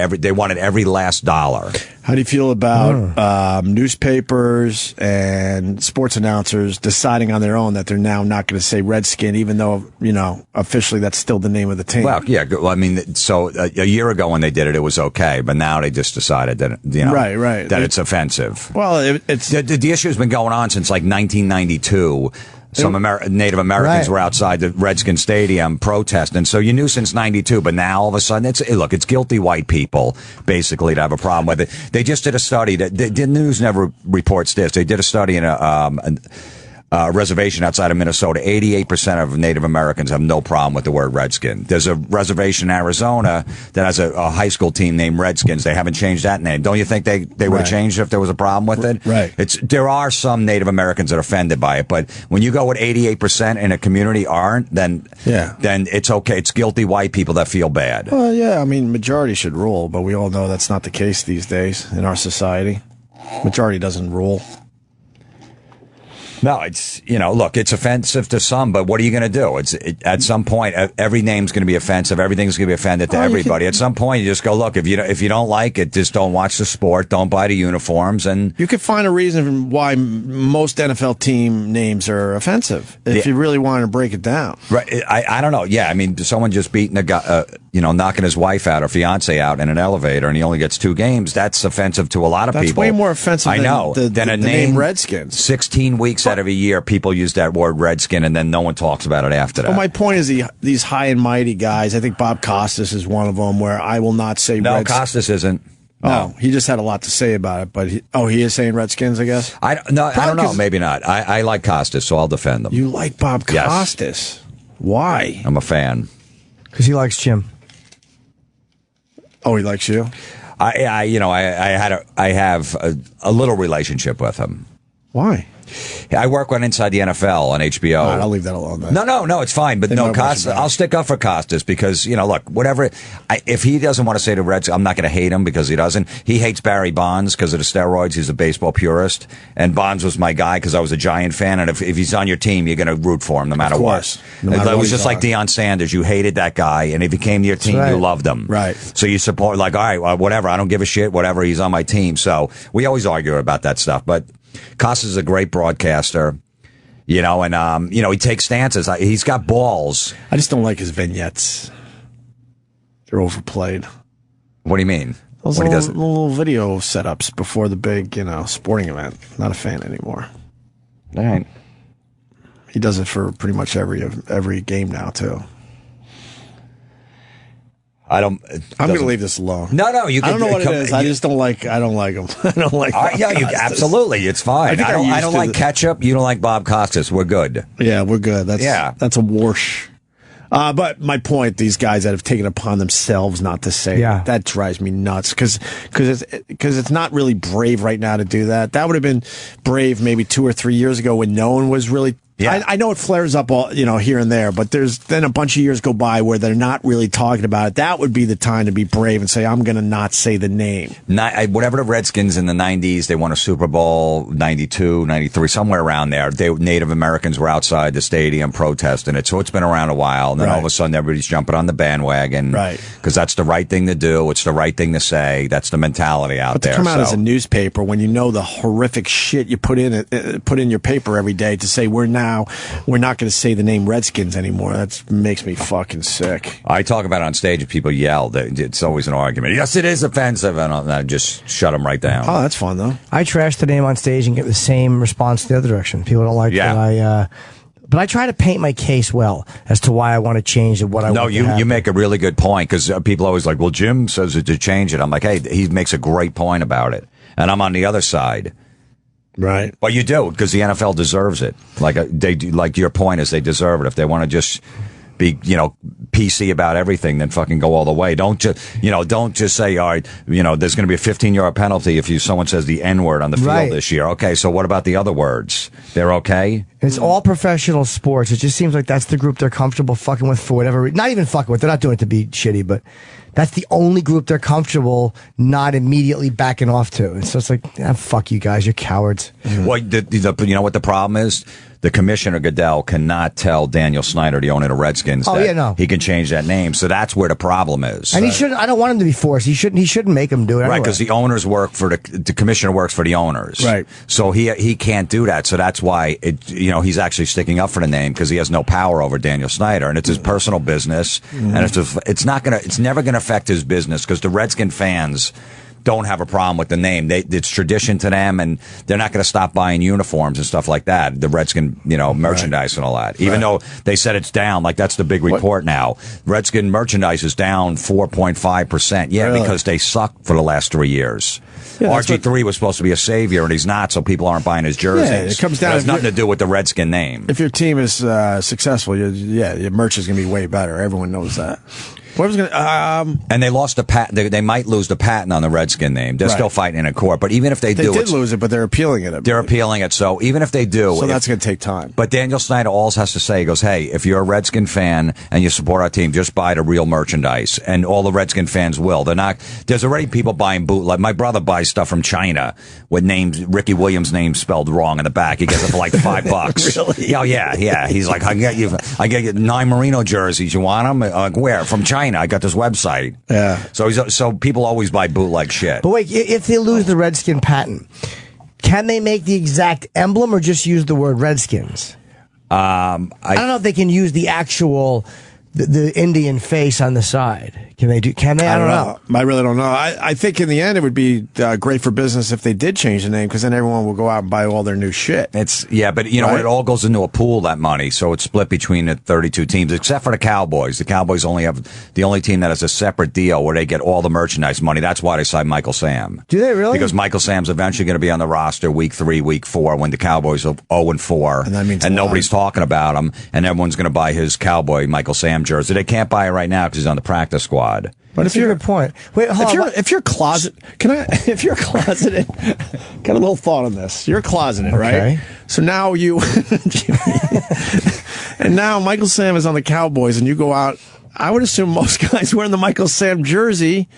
every last dollar. How do you feel about newspapers and sports announcers deciding on their own that they're now not going to say Redskin, even though, officially that's still the name of the team? Well, yeah. I mean, so a year ago when they did it, it was okay, but now they just decided that, right. that it's offensive. Well, it's the issue has been going on since like 1992. Some Native Americans were outside the Redskin Stadium protesting. So you knew since 92, but now all of a sudden it's guilty white people basically to have a problem with it. They just did a study the news never reports this. They did a study in a reservation outside of Minnesota. 88% of Native Americans have no problem with the word Redskin. There's a reservation in Arizona that has a high school team named Redskins. They haven't changed that name. Don't you think they would have changed if there was a problem with it? Right. There are some Native Americans that are offended by it, but when you go with 88% in a community aren't, then it's okay. It's guilty white people that feel bad. Well, yeah, I mean, majority should rule, but we all know that's not the case these days in our society. Majority doesn't rule. No, it's, look, it's offensive to some, but what are you going to do? At some point, every name's going to be offensive. Everything's going to be offended to everybody. At some point, you just go, look, if you don't like it, just don't watch the sport, don't buy the uniforms, and you could find a reason why most NFL team names are offensive if you really wanted to break it down. Right? I don't know. Yeah, I mean, someone just beating a guy, knocking his wife out or fiance out in an elevator, and he only gets 2 games. That's offensive to a lot of people. That's way more offensive. Than a name Redskins. 16 weeks out of a year, people use that word Redskin, and then no one talks about it after that. But my point is these high and mighty guys. I think Bob Costas is one of them. Where I will not say. No, Costas isn't. No. Oh, he just had a lot to say about it. But he is saying Redskins, I guess. I don't know. Maybe not. I like Costas, so I'll defend him. You like Bob Costas? Yes. Why? I'm a fan. Because he likes Jim. Oh, he likes you. I have a little relationship with him. Why? I work on Inside the NFL on HBO. All right, I'll leave that alone then. No, it's fine. But no, Costas, I'll stick up for Costas because, look, whatever. If he doesn't want to say the Reds, I'm not going to hate him because he doesn't. He hates Barry Bonds because of the steroids. He's a baseball purist. And Bonds was my guy because I was a Giant fan. And if he's on your team, you're going to root for him no matter what. It was just like Deion Sanders. You hated that guy. And if he came to your team, you loved him. Right. So you support, all right, well, whatever. I don't give a shit. Whatever. He's on my team. So we always argue about that stuff. But Costas is a great broadcaster, and he takes stances. He's got balls. I just don't like his vignettes. They're overplayed. What do you mean? Those little video setups before the big, sporting event. Not a fan anymore. All right. He does it for pretty much every game now too. I'm going to leave this alone. No, you can. I don't know what it is. I just don't like. I don't like him. I don't like. Absolutely, it's fine. I don't like ketchup. You don't like Bob Costas. We're good. Yeah, we're good. That's a wash. But my point, these guys that have taken upon themselves not to say that drives me nuts because it's not really brave right now to do that. That would have been brave maybe 2 or 3 years ago when no one was really. Yeah. I know it flares up all here and there, but there's then a bunch of years go by where they're not really talking about it. That would be the time to be brave and say, I'm going to not say the name. Whatever the Redskins in the 90s, they won a Super Bowl, 92, 93, somewhere around there. Native Americans were outside the stadium protesting it. So it's been around a while. And then all of a sudden everybody's jumping on the bandwagon. Right. Because that's the right thing to do. It's the right thing to say. That's the mentality out there. But to come out as a newspaper when you know the horrific shit you put in your paper every day to say we're not going to say the name Redskins anymore. That makes me fucking sick. I talk about it on stage and people yell. It's always an argument. Yes, it is offensive. And I just shut them right down. Oh, that's fun, though. I trash the name on stage and get the same response the other direction. People don't like that but I try to paint my case well as to why I want to change it, what I want to happen. You make a really good point because people always like, well, Jim says it to change it. I'm like, hey, he makes a great point about it. And I'm on the other side. Right. Well, you do, because the NFL deserves it. Like they do, like your point is they deserve it. If they want to just be, PC about everything, then fucking go all the way. Don't just say, all right, there's going to be a 15-yard penalty if someone says the N-word on the field this year. Okay, so what about the other words? They're okay? It's all professional sports. It just seems like that's the group they're comfortable fucking with for whatever reason. Not even fucking with. They're not doing it to be shitty, but that's the only group they're comfortable not immediately backing off to. And so it's like, fuck you guys, you're cowards. Well, you know what the problem is? The commissioner, Goodell, cannot tell Daniel Snyder, the owner of the Redskins, he can change that name. So that's where the problem is. And he shouldn't. I don't want him to be forced. He shouldn't make him do it. Right, because the owners work for the commissioner works for the owners. Right. So he can't do that. So that's why he's actually sticking up for the name because he has no power over Daniel Snyder, and it's his personal business, and it's never gonna affect his business because the Redskin fans don't have a problem with the name. It's tradition to them, and they're not going to stop buying uniforms and stuff like that. The Redskin, merchandise and all that. Even though they said it's down, like that's the big report now. Redskin merchandise is down 4.5%. Yeah, really? Because they sucked for the last 3 years. Yeah, RG3 was supposed to be a savior, and he's not, so people aren't buying his jerseys. Yeah, it comes down. It has nothing to do with the Redskin name. If your team is successful, your merch is going to be way better. Everyone knows that. And they lost the patent. They might lose the patent on the Redskin name. They're still fighting in court. But even if they do, did lose it, but they're appealing it. They're appealing it. So even if they do, that's going to take time. But Daniel Snyder always has to say, he goes, "Hey, if you're a Redskin fan and you support our team, just buy the real merchandise." And all the Redskin fans will. They're not. There's already people buying bootleg. My brother buys stuff from China with Ricky Williams' name spelled wrong in the back. He gets it for like $5. Really? Oh yeah. He's like, I get you 9 Merino jerseys. You want them? Like, where? From China. I got this website. Yeah. So people always buy bootleg shit. But wait, if they lose the Redskin patent, can they make the exact emblem or just use the word Redskins? I don't know if they can use the actual the Indian face on the side. Can they? I don't know. I really don't know. I think in the end it would be great for business if they did change the name because then everyone will go out and buy all their new shit. But it all goes into a pool, that money, so it's split between the 32 teams, except for the Cowboys. The Cowboys only have the only team that has a separate deal where they get all the merchandise money. That's why they signed Michael Sam. Do they really? Because Michael Sam's eventually going to be on the roster week 3, week 4 when the Cowboys are 0-4, and that means nobody's talking about him, and everyone's going to buy his Cowboy Michael Sam jersey. They can't buy it right now because he's on the practice squad. But That's a good point. Wait, hold on. if you're closeted, if you're closeted, got a little thought on this. You're closeted, Okay. right? So now and now Michael Sam is on the Cowboys, and you go out. I would assume most guys wearing the Michael Sam jersey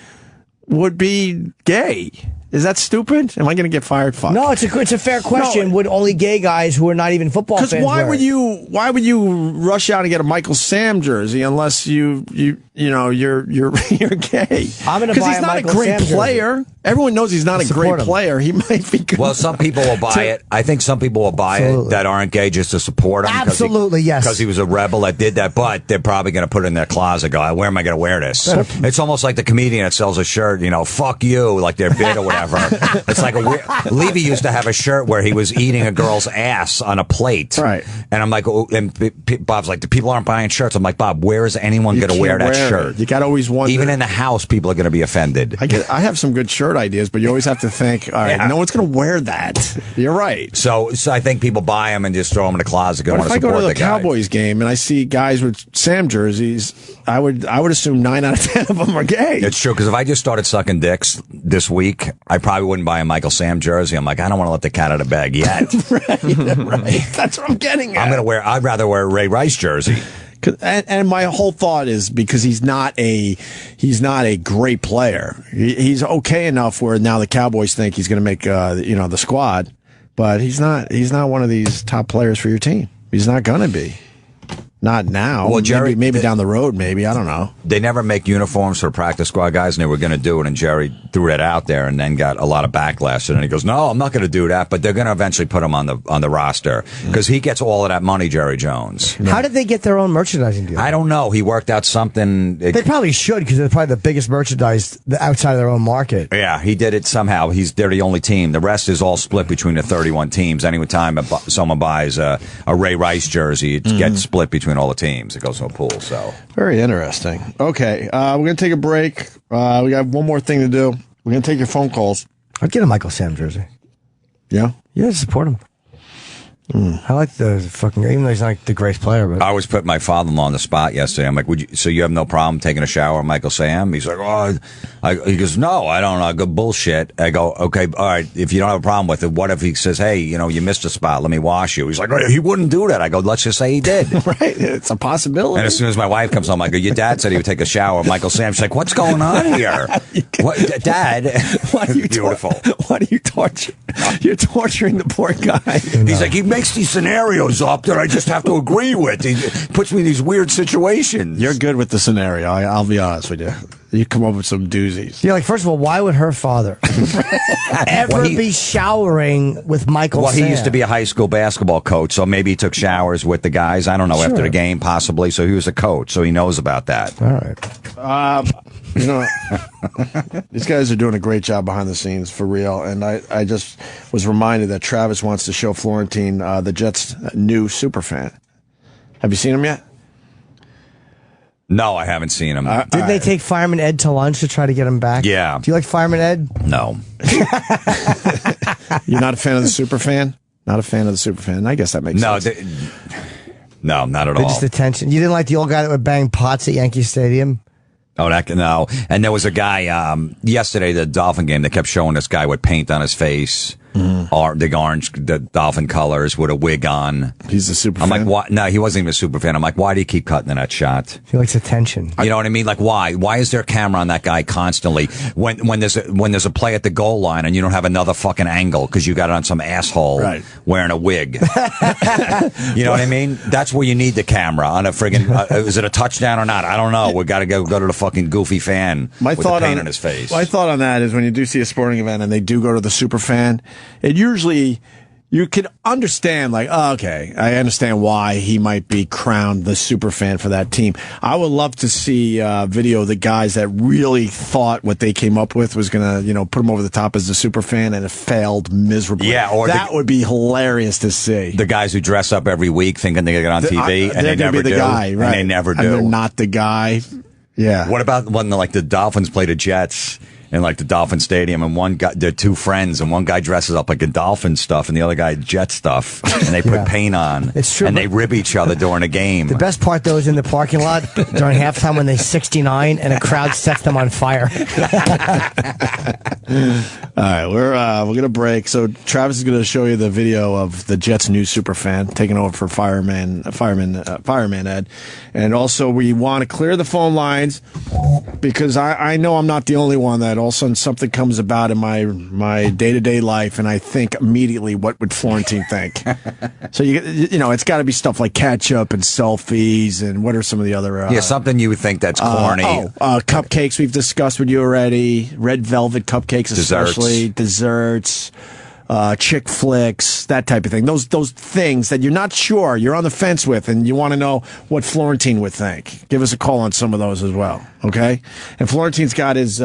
would be gay. Is that stupid? Am I going to get fired? Fuck. No, it's a fair question. Would only gay guys who are not even football fans? Because why wear it? why would you rush out and get a Michael Sam jersey unless you're gay? I'm going to buy because he's not Michael a great Sam player. jersey. Everyone knows he's not a Support great him. player. He might be good. Well, some people will buy it. I think some people will buy it that aren't gay just to support him. Absolutely, yes. Because he was a rebel that did that, but they're probably going to put it in their closet. Go, where am I going to wear this? It's almost like the comedian that sells a shirt, fuck you, like they're bid or whatever. It's like Levy used to have a shirt where he was eating a girl's ass on a plate. Right. And I'm like, Bob's like, the people aren't buying shirts. I'm like, Bob, where is anyone going to wear that shirt? You got to always wonder. Even in the house, people are going to be offended. I have some good shirt ideas, but you always have to think, all right, no one's going to wear that. You're right. So I think people buy them and just throw them in the closet. But if I go to the guy. Cowboys game and I see guys with Sam jerseys, I would assume 9 out of 10 of them are gay. It's true, because if I just started sucking dicks this week, I probably wouldn't buy a Michael Sam jersey. I'm like, I don't want to let the cat out of the bag yet. right. That's what I'm getting at. I'd rather wear a Ray Rice jersey. And my whole thought is because he's not a great player. He's okay enough where now the Cowboys think he's going to make the squad, but he's not one of these top players for your team. He's not going to be. Not now. Well, Jerry, maybe down the road, maybe. I don't know. They never make uniforms for practice squad guys, and they were going to do it, and Jerry threw it out there and then got a lot of backlash. And then he goes, no, I'm not going to do that, but they're going to eventually put him on the roster because he gets all of that money, Jerry Jones. How did they get their own merchandising deal? I don't know. He worked out something. They probably should because they're probably the biggest merchandise outside of their own market. Yeah, he did it somehow. They're the only team. The rest is all split between the 31 teams. Any time someone buys a Ray Rice jersey, it gets split between all the teams. It goes to a pool. So very interesting. Okay, we're gonna take a break. We got one more thing to do. We're gonna take your phone calls. I'd get a Michael Sam jersey. Yeah, support him. I like the fucking, even though he's not like the greatest player, but I was putting my father-in-law on the spot yesterday. I'm like, so you have no problem taking a shower with Michael Sam? He's like, he goes, no, I don't know. I go, bullshit. I go, okay, all right, if you don't have a problem with it, what if he says, hey, you missed a spot, let me wash you? He's like, he wouldn't do that. I go, let's just say he did. Right, it's a possibility. And as soon as my wife comes home, I go, your dad said he would take a shower with Michael Sam. She's like, what's going on here? What, Dad? Why are you beautiful? Why do you torture? You're torturing the poor guy. He's like, he makes these scenarios up that I just have to agree with. He puts me in these weird situations. You're good with the scenario. I'll be honest with you. You come up with some doozies. Yeah, like, first of all, why would her father ever be showering with Michael Sam? He used to be a high school basketball coach, so maybe he took showers with the guys. I don't know, after the game, possibly. So he was a coach, so he knows about that. All right. These guys are doing a great job behind the scenes, for real. And I just was reminded that Travis wants to show Florentine the Jets' new superfan. Have you seen him yet? No, I haven't seen him. Didn't they take Fireman Ed to lunch to try to get him back? Yeah. Do you like Fireman Ed? No. You're not a fan of the superfan? Not a fan of the superfan. I guess that makes sense. No, not at all. Just attention. You didn't like the old guy that would bang pots at Yankee Stadium? Oh, no. And there was a guy yesterday, the Dolphin game, that kept showing this guy with paint on his face. The Dolphin colors with a wig on. He's a super fan. fan? I'm like, why? No, he wasn't even a super fan. I'm like, why do you keep cutting in that shot? He likes attention. You know what I mean? Like, why? Why is there a camera on that guy constantly when there's a play at the goal line and you don't have another fucking angle because you got it on some asshole wearing a wig? You know what I mean? That's where you need the camera on a friggin'. Is it a touchdown or not? I don't know. We got to go to the fucking goofy fan with the paint on his face. My thought on that is when you do see a sporting event and they do go to the super fan, it usually, you can understand, like, oh, okay, I understand why he might be crowned the super fan for that team. I would love to see video of the guys that really thought what they came up with was going to, put them over the top as the super fan, and it failed miserably. Yeah, or that would be hilarious to see. The guys who dress up every week thinking they're going to get on TV, and they never be the do. Guy, right? And they never do. And they're not the guy. Yeah. What about when the Dolphins play the Jets? in like the Dolphin Stadium, and one guy, they're two friends, and one guy dresses up like a Dolphin stuff, and the other guy Jet stuff, and they put paint on. It's true, and they rib each other during a game. The best part though is in the parking lot during halftime when they 69 and a crowd sets them on fire. All right, we're gonna break. So Travis is gonna show you the video of the Jets' new superfan taking over for fireman Ed, and also we want to clear the phone lines because I know I'm not the only one that all of a sudden something comes about in my day-to-day life, and I think immediately, what would Florentine think? So you know, it's got to be stuff like ketchup and selfies, and what are some of the other something you would think that's corny. Cupcakes we've discussed with you already. Red velvet cupcakes, especially desserts, chick flicks, that type of thing. Those things that you're not sure, you're on the fence with, and you want to know what Florentine would think. Give us a call on some of those as well, okay? And Florentine's got his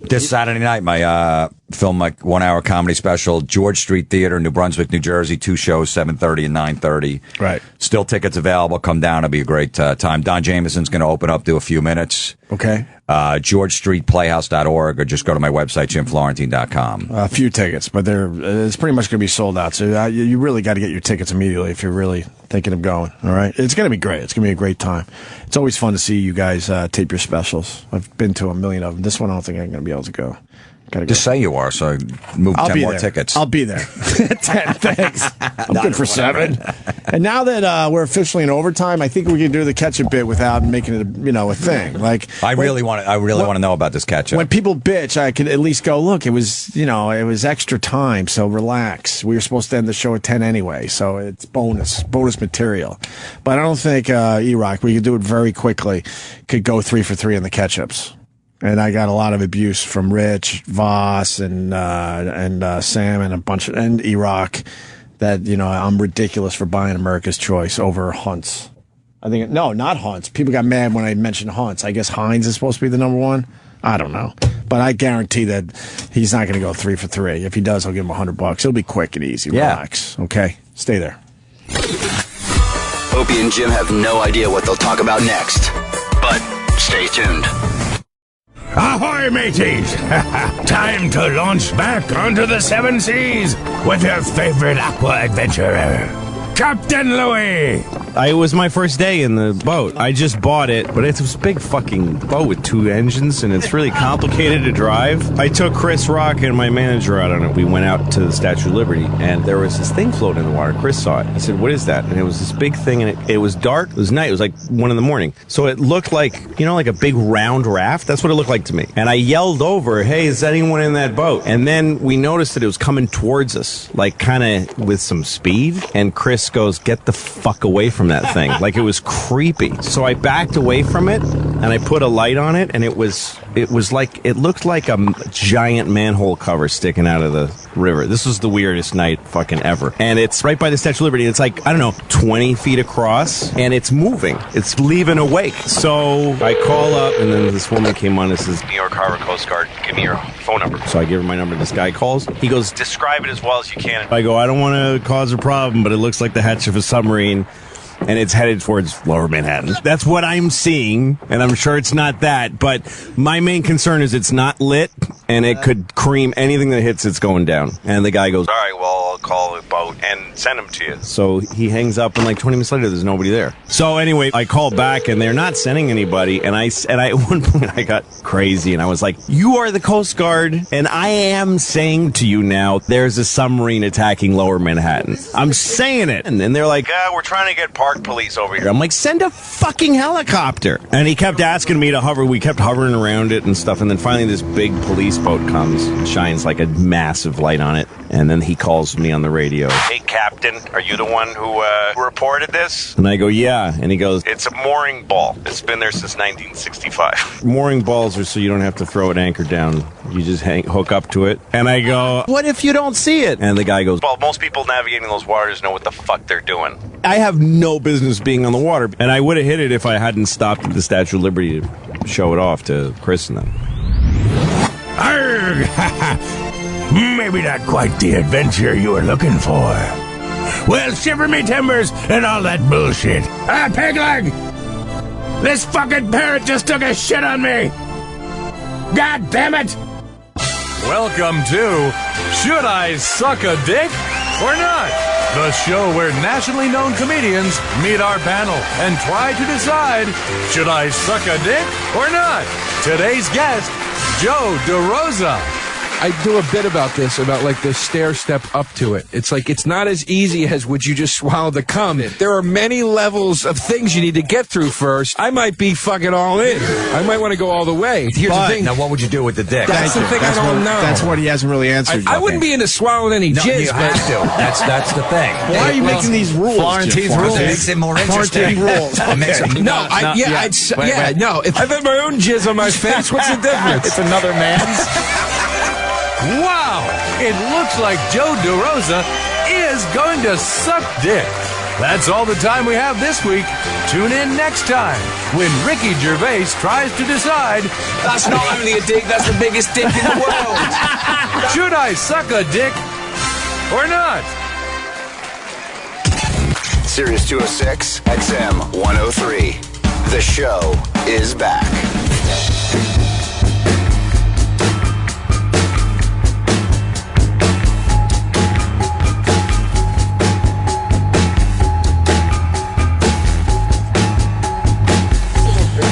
this Saturday night, my film, my 1 hour comedy special, George Street Theater, New Brunswick, New Jersey. 2 shows, 7:30 and 9:30. Right. Still tickets available. Come down. It'll be a great time. Don Jameson's going to open up, do a few minutes. Okay. GeorgeStreetPlayhouse.org, or just go to my website, JimFlorentine.com. A few tickets, but it's pretty much going to be sold out. So you really got to get your tickets immediately if you're really thinking of going. All right. It's going to be great. It's going to be a great time. It's always fun to see you guys tape your specials. I've been to a million of them. This one I don't think I'm going to be able to go. Just say you are, so move 10 more tickets. I'll be there. 10, thanks. I'm good for 7. And now that we're officially in overtime, I think we can do the ketchup bit without making it a thing. Like I really want to know about this ketchup. When people bitch, I could at least go, look, it was extra time, so relax. We were supposed to end the show at 10 anyway, so it's bonus material. But I don't think E-Rock, we could do it very quickly, could go 3 for 3 in the ketchups. And I got a lot of abuse from Rich, Voss, and Sam, and and E-Rock, that I'm ridiculous for buying America's Choice over Hunt's. No, not Hunt's. People got mad when I mentioned Hunt's. I guess Heinz is supposed to be the number one. I don't know, but I guarantee that he's not going to go 3 for 3. If he does, I'll give him $100. It'll be quick and easy. Yeah. Relax. Okay, stay there. Opie and Jim have no idea what they'll talk about next, but stay tuned. Ahoy, mateys! Time to launch back onto the 7 seas with your favorite aqua adventurer, Captain Louis! It was my first day in the boat. I just bought it, but it's this big fucking boat with 2 engines, and it's really complicated to drive. I took Chris Rock and my manager out on it. We went out to the Statue of Liberty, and there was this thing floating in the water. Chris saw it. He said, "What is that?" And it was this big thing, and it was dark. It was night. It was like 1 a.m. So it looked like, like a big round raft. That's what it looked like to me. And I yelled over, "Hey, is anyone in that boat?" And then we noticed that it was coming towards us, like kind of with some speed. And Chris goes, "Get the fuck away from that thing." Like, it was creepy. So I backed away from it, and I put a light on it, and it looked like a giant manhole cover sticking out of the river. This was the weirdest night fucking ever. And it's right by the Statue of Liberty. It's like, I don't know, 20 feet across, and it's moving. It's leaving a wake. So I call up, and then this woman came on and says, "New York Harbor Coast Guard, give me your phone number." So I give her my number. This guy calls. He goes, "Describe it as well as you can." I go, "I don't want to cause a problem, but it looks like the hatch of a submarine, and it's headed towards Lower Manhattan." That's what I'm seeing, and I'm sure it's not that, but my main concern is it's not lit, and it could cream anything that hits, it's going down. And the guy goes, "All right, well, I'll call the boat and send him to you." So he hangs up, and like 20 minutes later, there's nobody there. So anyway, I call back, and they're not sending anybody, and I at one point, I got crazy, and I was like, "You are the Coast Guard, and I am saying to you now, there's a submarine attacking Lower Manhattan." I'm saying it, and then they're like, "We're trying to get park police over here." I'm like, "Send a fucking helicopter." And he kept asking me to hover. We kept hovering around it and stuff, and then finally this big police boat comes, shines like a massive light on it, and then he calls me on the radio. "Hey, Captain, are you the one who reported this?" And I go, "Yeah." And he goes, "It's a mooring ball. It's been there since 1965. Mooring balls are so you don't have to throw an anchor down. You just hook up to it." And I go, "What if you don't see it?" And the guy goes, "Well, most people navigating those waters know what the fuck they're doing. I have no business being on the water." And I would have hit it if I hadn't stopped at the Statue of Liberty to show it off to Chris and them. Arrgh! Maybe not quite the adventure you were looking for. Well, shiver me timbers and all that bullshit. Pegleg! This fucking parrot just took a shit on me! God damn it! Welcome to Should I Suck a Dick or Not? The show where nationally known comedians meet our panel and try to decide, should I suck a dick or not? Today's guest, Joe DeRosa. I do a bit about this, about like the stair step up to it. It's like, it's not as easy as would you just swallow the cum. There are many levels of things you need to get through first. I might be fucking all in. I might want to go all the way. Here's the thing. Now, what would you do with the dick? That's the thing I don't know. That's what he hasn't really answered. I wouldn't be into swallowing any No, jizz. you have to. That's the thing. Why are you making these rules? Florentine's rules. It makes it more interesting. rules. It makes it, No, If I've had my own jizz on my face, what's the difference? It's another man's. Wow! It looks like Joe DeRosa is going to suck dick. That's all the time we have this week. Tune in next time when Ricky Gervais tries to decide. That's not only a dick, that's the biggest dick in the world. Should I suck a dick or not? Sirius 206, XM 103. The show is back.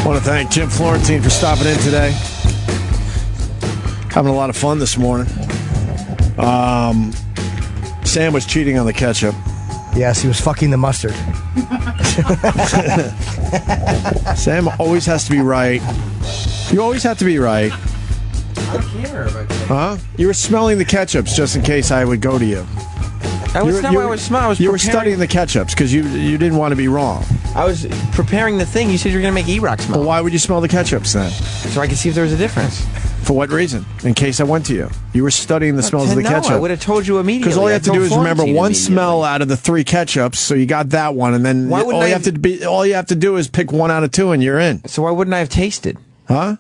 I want to thank Jim Florentine for stopping in today. Having a lot of fun this morning. Sam was cheating on the ketchup. Yes, he was fucking the mustard. Sam always has to be right. You always have to be right. I don't care about that. Huh? You were smelling the ketchups just in case I would go to you. That was not what I was smelling. You were studying the ketchups because you didn't want to be wrong. I was preparing the thing. You said you were going to make E-Rock smell. Well, why would you smell the ketchups then? So I could see if there was a difference. For what reason? In case I went to you. You were studying the smells of the ketchup. I would have told you immediately. Because all you have to do is remember one smell out of the 3 ketchups, so you got that one, and then all you have to do is pick 1 out of 2, and you're in. So why wouldn't I have tasted? Huh?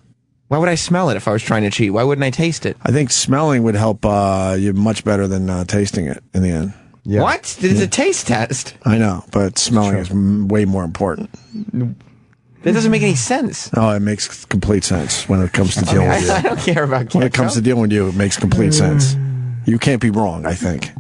Why would I smell it if I was trying to cheat? Why wouldn't I taste it? I think smelling would help you much better than tasting it in the end. Yeah. What? It's a taste test. I know, but smelling is way more important. That doesn't make any sense. Oh, it makes complete sense when it comes to dealing with you. I don't care about ketchup. When it comes to dealing with you, it makes complete sense. You can't be wrong, I think.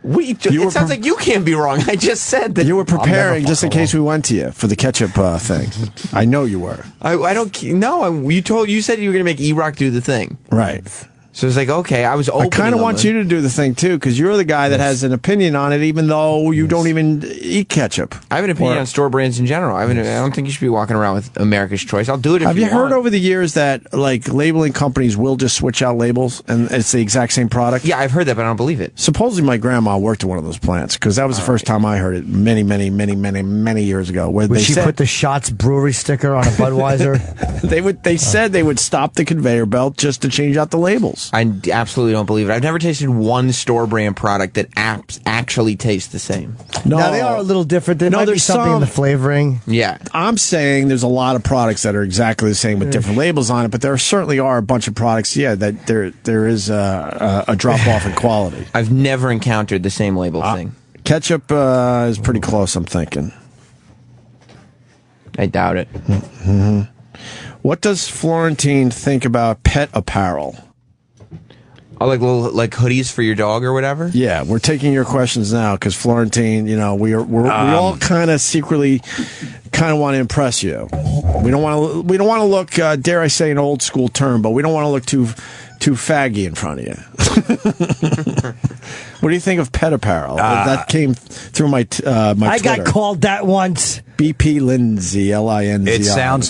It sounds like you can't be wrong. I just said that. You were preparing just in case we went to you for the ketchup thing. I know you were. I don't know. You said you were going to make E-Rock do the thing. Right. So it's like, okay, I was open. I kind of want you to do the thing, too, because you're the guy that has an opinion on it, even though you don't even eat ketchup. I have an opinion on store brands in general. I don't think you should be walking around with America's Choice. I'll do it if you want. Have you heard over the years that, like, labeling companies will just switch out labels, and it's the exact same product? Yeah, I've heard that, but I don't believe it. Supposedly my grandma worked at one of those plants, because that was the first time I heard it many years ago. Where Would she put the Shots Brewery sticker on a Budweiser? They said they would stop the conveyor belt just to change out the labels. I absolutely don't believe it. I've never tasted one store brand product that actually tastes the same. No, now they are a little different. There might be something in the flavoring. Yeah, I'm saying there's a lot of products that are exactly the same with different labels on it, but there certainly are a bunch of products. Yeah, that there is a drop off in quality. I've never encountered the same label thing. Ketchup is pretty close, I'm thinking. I doubt it. Mm-hmm. What does Florentine think about pet apparel? Oh, like little hoodies for your dog or whatever? Yeah, we're taking your questions now because Florentine, we all kind of secretly want to impress you. We don't want to look, dare I say, an old school term, but we don't want to look too faggy in front of you. What do you think of pet apparel? That came through my my I Twitter. got called that once. BP Lindsay, Lindsay. It sounds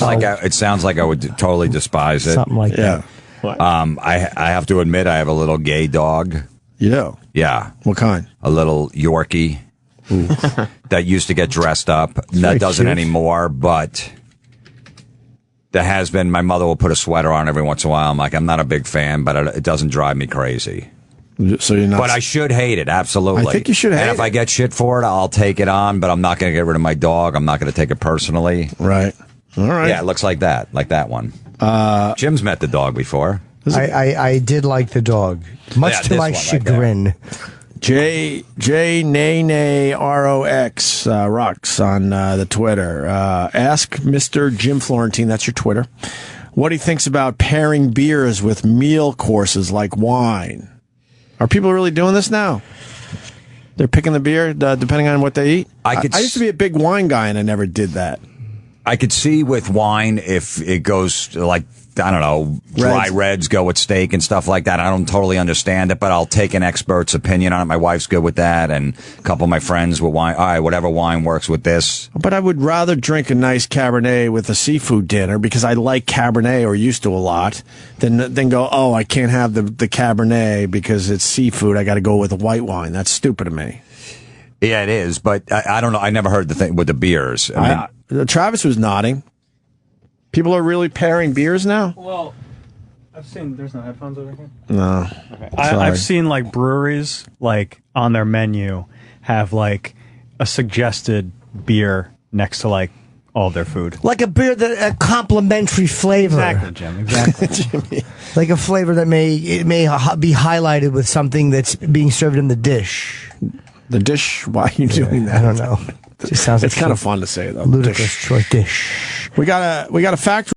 like I would totally despise it. Something like that. I have to admit I have a little gay dog. You do? Yeah. What kind? A little Yorkie that used to get dressed up. That doesn't anymore, but there has been. My mother will put a sweater on every once in a while. I'm like, I'm not a big fan, but it doesn't drive me crazy. So you're not. But I should hate it, absolutely. I think you should hate it. And if I get shit for it, I'll take it on, but I'm not going to get rid of my dog. I'm not going to take it personally. Right. All right. Yeah, it looks like that one. Jim's met the dog before. I did like the dog, much to my chagrin. J Nene ROX rocks on the Twitter. Ask Mr. Jim Florentine. That's your Twitter. what he thinks about pairing beers with meal courses like wine. Are people really doing this now? They're picking the beer depending on what they eat? I used to be a big wine guy, and I never did that. I could see with wine if it goes like, I don't know, dry reds go with steak and stuff like that. I don't totally understand it, but I'll take an expert's opinion on it. My wife's good with that, and a couple of my friends with wine. All right, whatever wine works with this. But I would rather drink a nice Cabernet with a seafood dinner because I like Cabernet or used to a lot than go, oh, I can't have the Cabernet because it's seafood. I got to go with a white wine. That's stupid to me. Yeah, it is, but I don't know. I never heard the thing with the beers. Travis was nodding. People are really pairing beers now? Well, I've seen. There's no headphones over here. No. Okay. I've seen like breweries like on their menu have like a suggested beer next to like all their food. Like a beer that a complementary flavor. Exactly, Jim. Exactly. Like a flavor that may be highlighted with something that's being served in the dish. The dish? Why are you doing that? I don't know. It just sounds like it's kind of fun to say though. Ludicrous choice dish. We got a factory.